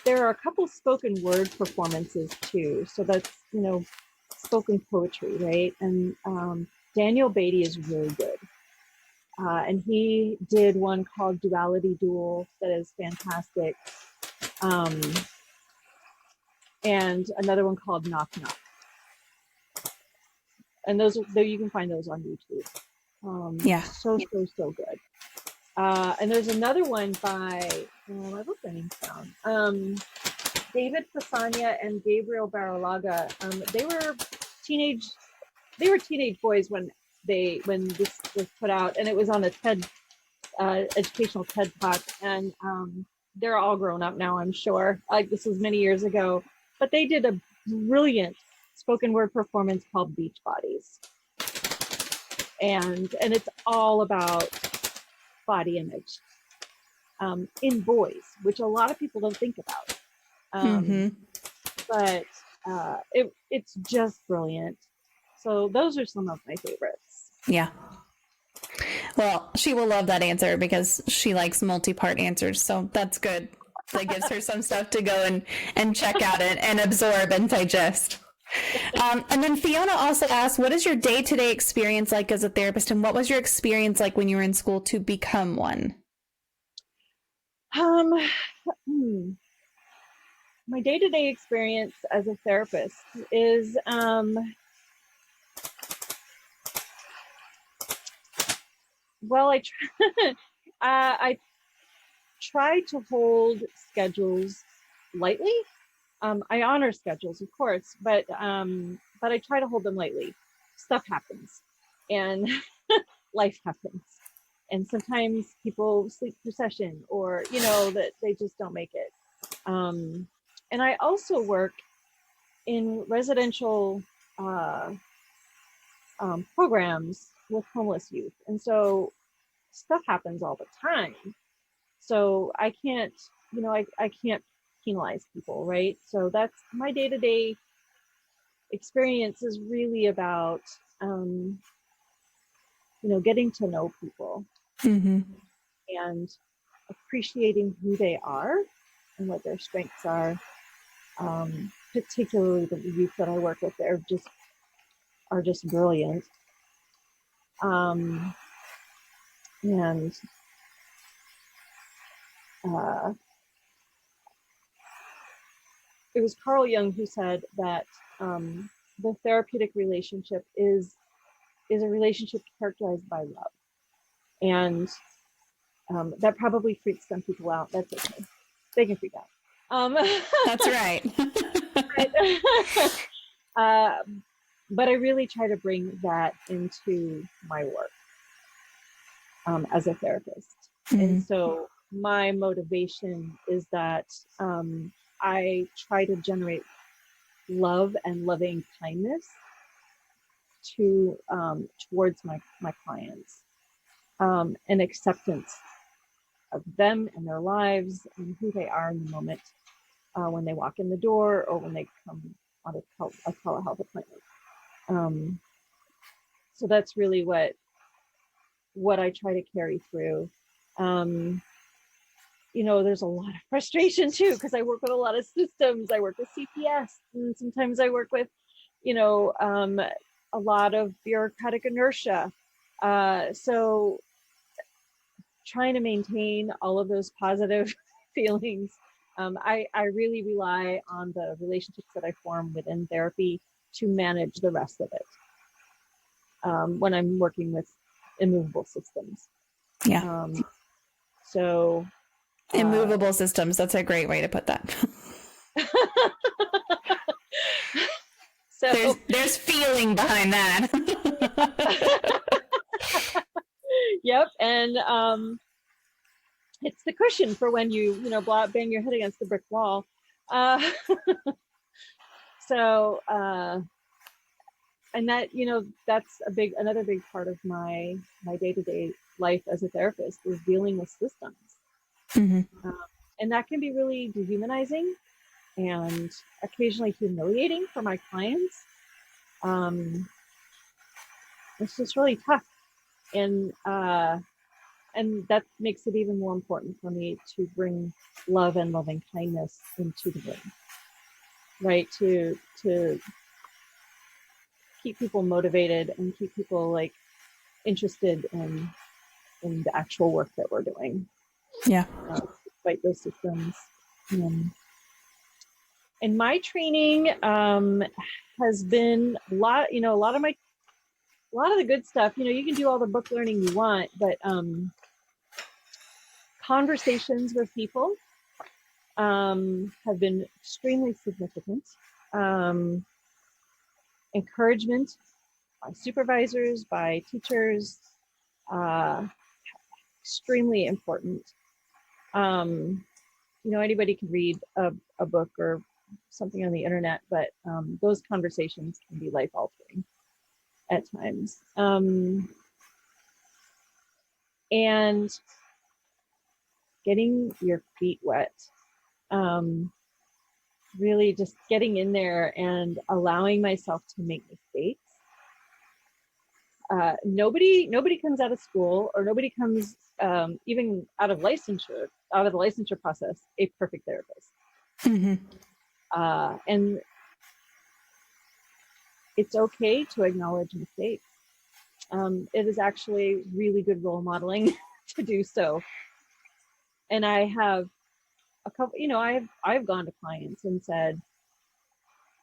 There are a couple spoken word performances too. So that's, spoken poetry, right? And Daniel Beatty is really good. And he did one called Duality Duel that is fantastic. And another one called Knock Knock. And those you can find those on YouTube. So good. And there's another one by, I wrote their names down. David Fasania and Gabriel Baralaga. They were teenage boys when this was put out, and it was on a TED educational TED Talk, and they're all grown up now, I'm sure. This was many years ago, but they did a brilliant spoken word performance called Beach Bodies, and it's all about body image in boys, which a lot of people don't think about. But it's just brilliant. So those are some of my favorites. Yeah. Well, she will love that answer because she likes multi-part answers. So that's good. That gives her some stuff to go and check out and absorb and digest. And then Fiona also asked, what is your day-to-day experience like as a therapist, and what was your experience like when you were in school to become one? My day-to-day experience as a therapist is I try to hold schedules lightly. I honor schedules, of course, but I try to hold them lightly. Stuff happens, and life happens, and sometimes people sleep through session, or that they just don't make it. And I also work in residential programs with homeless youth, and so stuff happens all the time. So I can't, I can't penalize people, right? So that's my day-to-day experience is really about, getting to know people and appreciating who they are and what their strengths are, Particularly the youth that I work with, are just brilliant. And it was Carl Jung who said that the therapeutic relationship is a relationship characterized by love. And that probably freaks some people out. That's okay. They can freak out. That's right. But I really try to bring that into my work as a therapist. Mm-hmm. And so my motivation is that I try to generate love and loving kindness towards my clients, and acceptance of them and their lives and who they are in the moment, when they walk in the door or when they come on a telehealth appointment. So that's really what I try to carry through. There's a lot of frustration too, because I work with a lot of systems. I work with CPS, and sometimes I work with, a lot of bureaucratic inertia. So trying to maintain all of those positive feelings, I really rely on the relationships that I form within therapy to manage the rest of it when I'm working with immovable systems. Yeah. Immovable systems. That's a great way to put that. So there's feeling behind that. Yep. And it's the cushion for when you bang your head against the brick wall. And that, that's another big part of my day-to-day life as a therapist is dealing with systems. Mm-hmm. And that can be really dehumanizing and occasionally humiliating for my clients. It's just really tough. And that makes it even more important for me to bring love and loving kindness into the room, right? To keep people motivated and keep people interested in the actual work that we're doing. Yeah. Despite those systems. And my training has been a lot of the good stuff. You can do all the book learning you want, but conversations with people have been extremely significant. Encouragement by supervisors, by teachers, extremely important. Anybody can read a book or something on the internet, but those conversations can be life altering at times. And getting your feet wet, really just getting in there and allowing myself to make mistakes. Nobody comes out of school, or nobody comes even out of the licensure process, a perfect therapist. Mm-hmm. And it's okay to acknowledge mistakes. It is actually really good role modeling to do so. And I have a couple, I've gone to clients and said,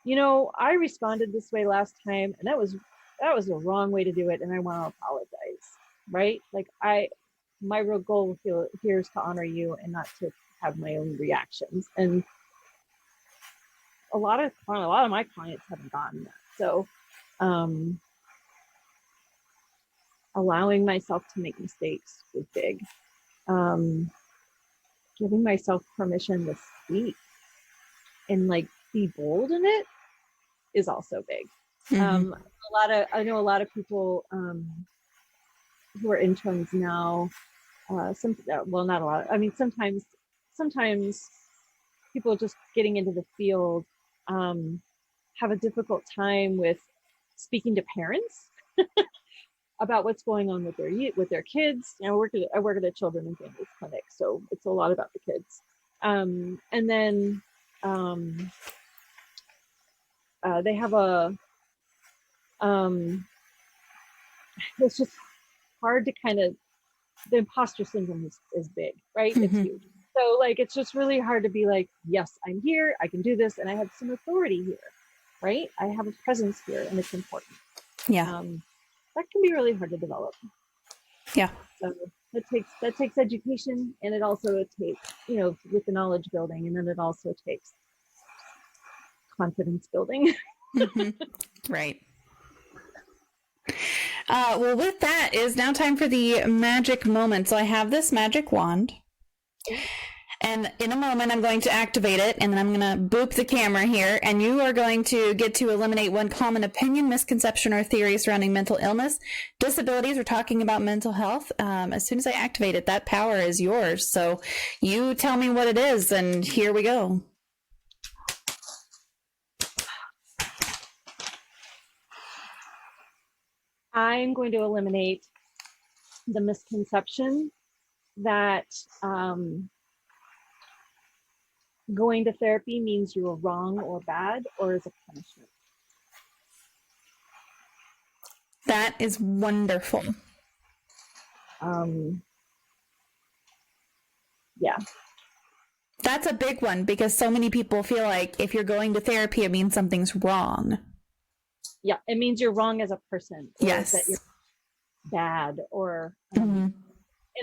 I responded this way last time, and that was the wrong way to do it, and I want to apologize, right? My real goal here is to honor you and not to have my own reactions. And a lot of my clients haven't gotten that. So allowing myself to make mistakes was big. Giving myself permission to speak and be bold in it is also big. Mm-hmm. I know a lot of people who are interns now. Not a lot. I mean, sometimes people just getting into the field have a difficult time with speaking to parents about what's going on with their kids. I work at a children and families clinic, so it's a lot about the kids. And then they have it's just hard to kind of, the imposter syndrome is big, right? It's huge. So like, it's just really hard to be like, yes, I'm here, I can do this, and I have some authority here, right? I have a presence here, and it's important. Yeah. That can be really hard to develop. Yeah. So that takes education, and it also takes, with the knowledge building, and then it also takes confidence building. Right. Well, with that is now time for the magic moment. So I have this magic wand, and in a moment I'm going to activate it, and then I'm going to boop the camera here, and you are going to get to eliminate one common opinion, misconception, or theory surrounding mental illness, disabilities. We're talking about mental health. As soon as I activate it, that power is yours. So you tell me what it is, and here we go. I'm going to eliminate the misconception that going to therapy means you are wrong or bad or is a punishment. That is wonderful. Yeah. That's a big one, because so many people feel like if you're going to therapy, it means something's wrong. Yeah, it means you're wrong as a person. Yes. That you're bad or, and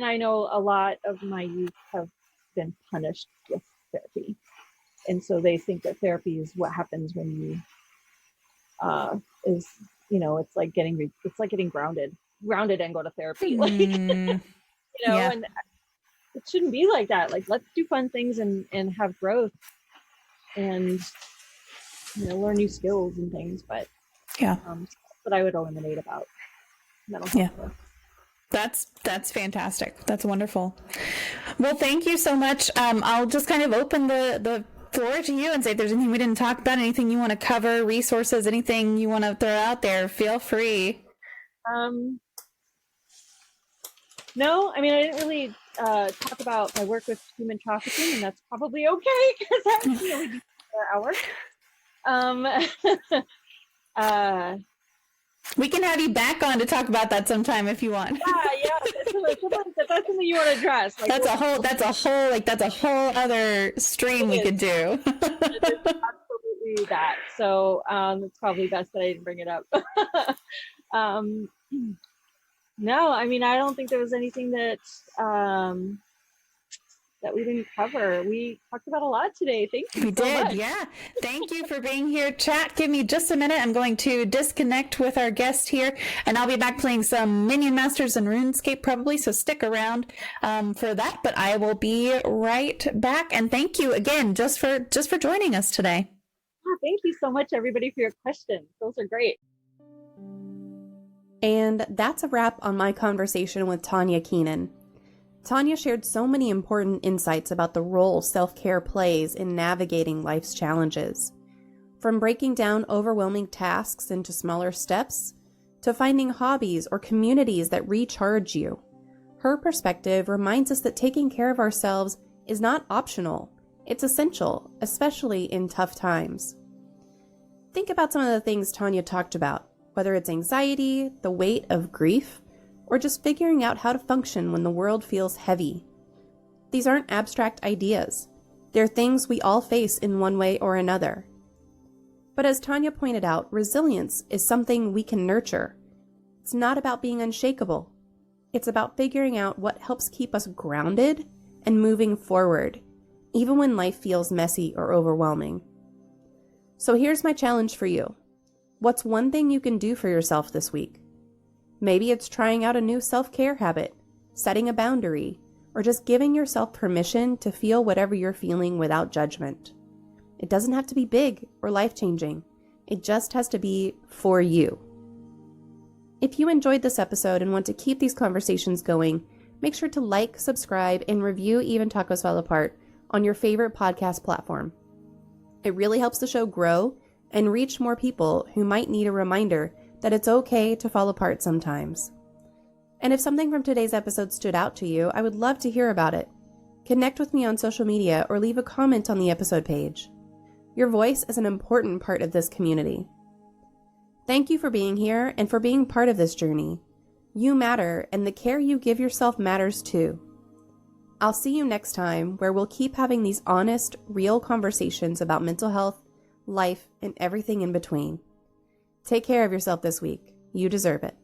I know a lot of my youth have been punished with therapy. And so they think that therapy is what happens when you, it's like getting grounded and go to therapy. Like, Yeah. And it shouldn't be like that. Like, let's do fun things and have growth and, learn new skills and things. But yeah, but I would eliminate about mental health. Yeah. That's fantastic. That's wonderful. Well, thank you so much. I'll just kind of open the floor to you and say if there's anything we didn't talk about, anything you want to cover, resources, anything you want to throw out there, feel free. No, I mean, I didn't really talk about my work with human trafficking, and that's probably okay because that's, we do for hours. We can have you back on to talk about that sometime if you want. Yeah. If that's something you want to address. Like, that's a whole other stream we could do. It is absolutely that. So it's probably best that I didn't bring it up. No, I mean, I don't think there was anything that that we didn't cover. We talked about a lot today. Thank you. We did, yeah. Thank you for being here. Chat, give me just a minute. I'm going to disconnect with our guest here, and I'll be back playing some Minion Masters and RuneScape probably, so stick around for that. But I will be right back, and thank you again just for joining us today. Oh, thank you so much, everybody, for your questions. Those are great. And that's a wrap on my conversation with Tanya Keenan. Tanya shared so many important insights about the role self-care plays in navigating life's challenges. From breaking down overwhelming tasks into smaller steps, to finding hobbies or communities that recharge you. Her perspective reminds us that taking care of ourselves is not optional, it's essential, especially in tough times. Think about some of the things Tanya talked about, whether it's anxiety, the weight of grief, or just figuring out how to function when the world feels heavy. These aren't abstract ideas. They're things we all face in one way or another. But as Tanya pointed out, resilience is something we can nurture. It's not about being unshakable. It's about figuring out what helps keep us grounded and moving forward, even when life feels messy or overwhelming. So here's my challenge for you. What's one thing you can do for yourself this week? Maybe it's trying out a new self-care habit, setting a boundary, or just giving yourself permission to feel whatever you're feeling without judgment. It doesn't have to be big or life-changing. It just has to be for you. If you enjoyed this episode and want to keep these conversations going, make sure to like, subscribe, and review Even Tacos Fell Apart on your favorite podcast platform. It really helps the show grow and reach more people who might need a reminder that it's okay to fall apart sometimes. And if something from today's episode stood out to you, I would love to hear about it. Connect with me on social media or leave a comment on the episode page. Your voice is an important part of this community. Thank you for being here and for being part of this journey. You matter, and the care you give yourself matters too. I'll see you next time, where we'll keep having these honest, real conversations about mental health, life, and everything in between. Take care of yourself this week. You deserve it.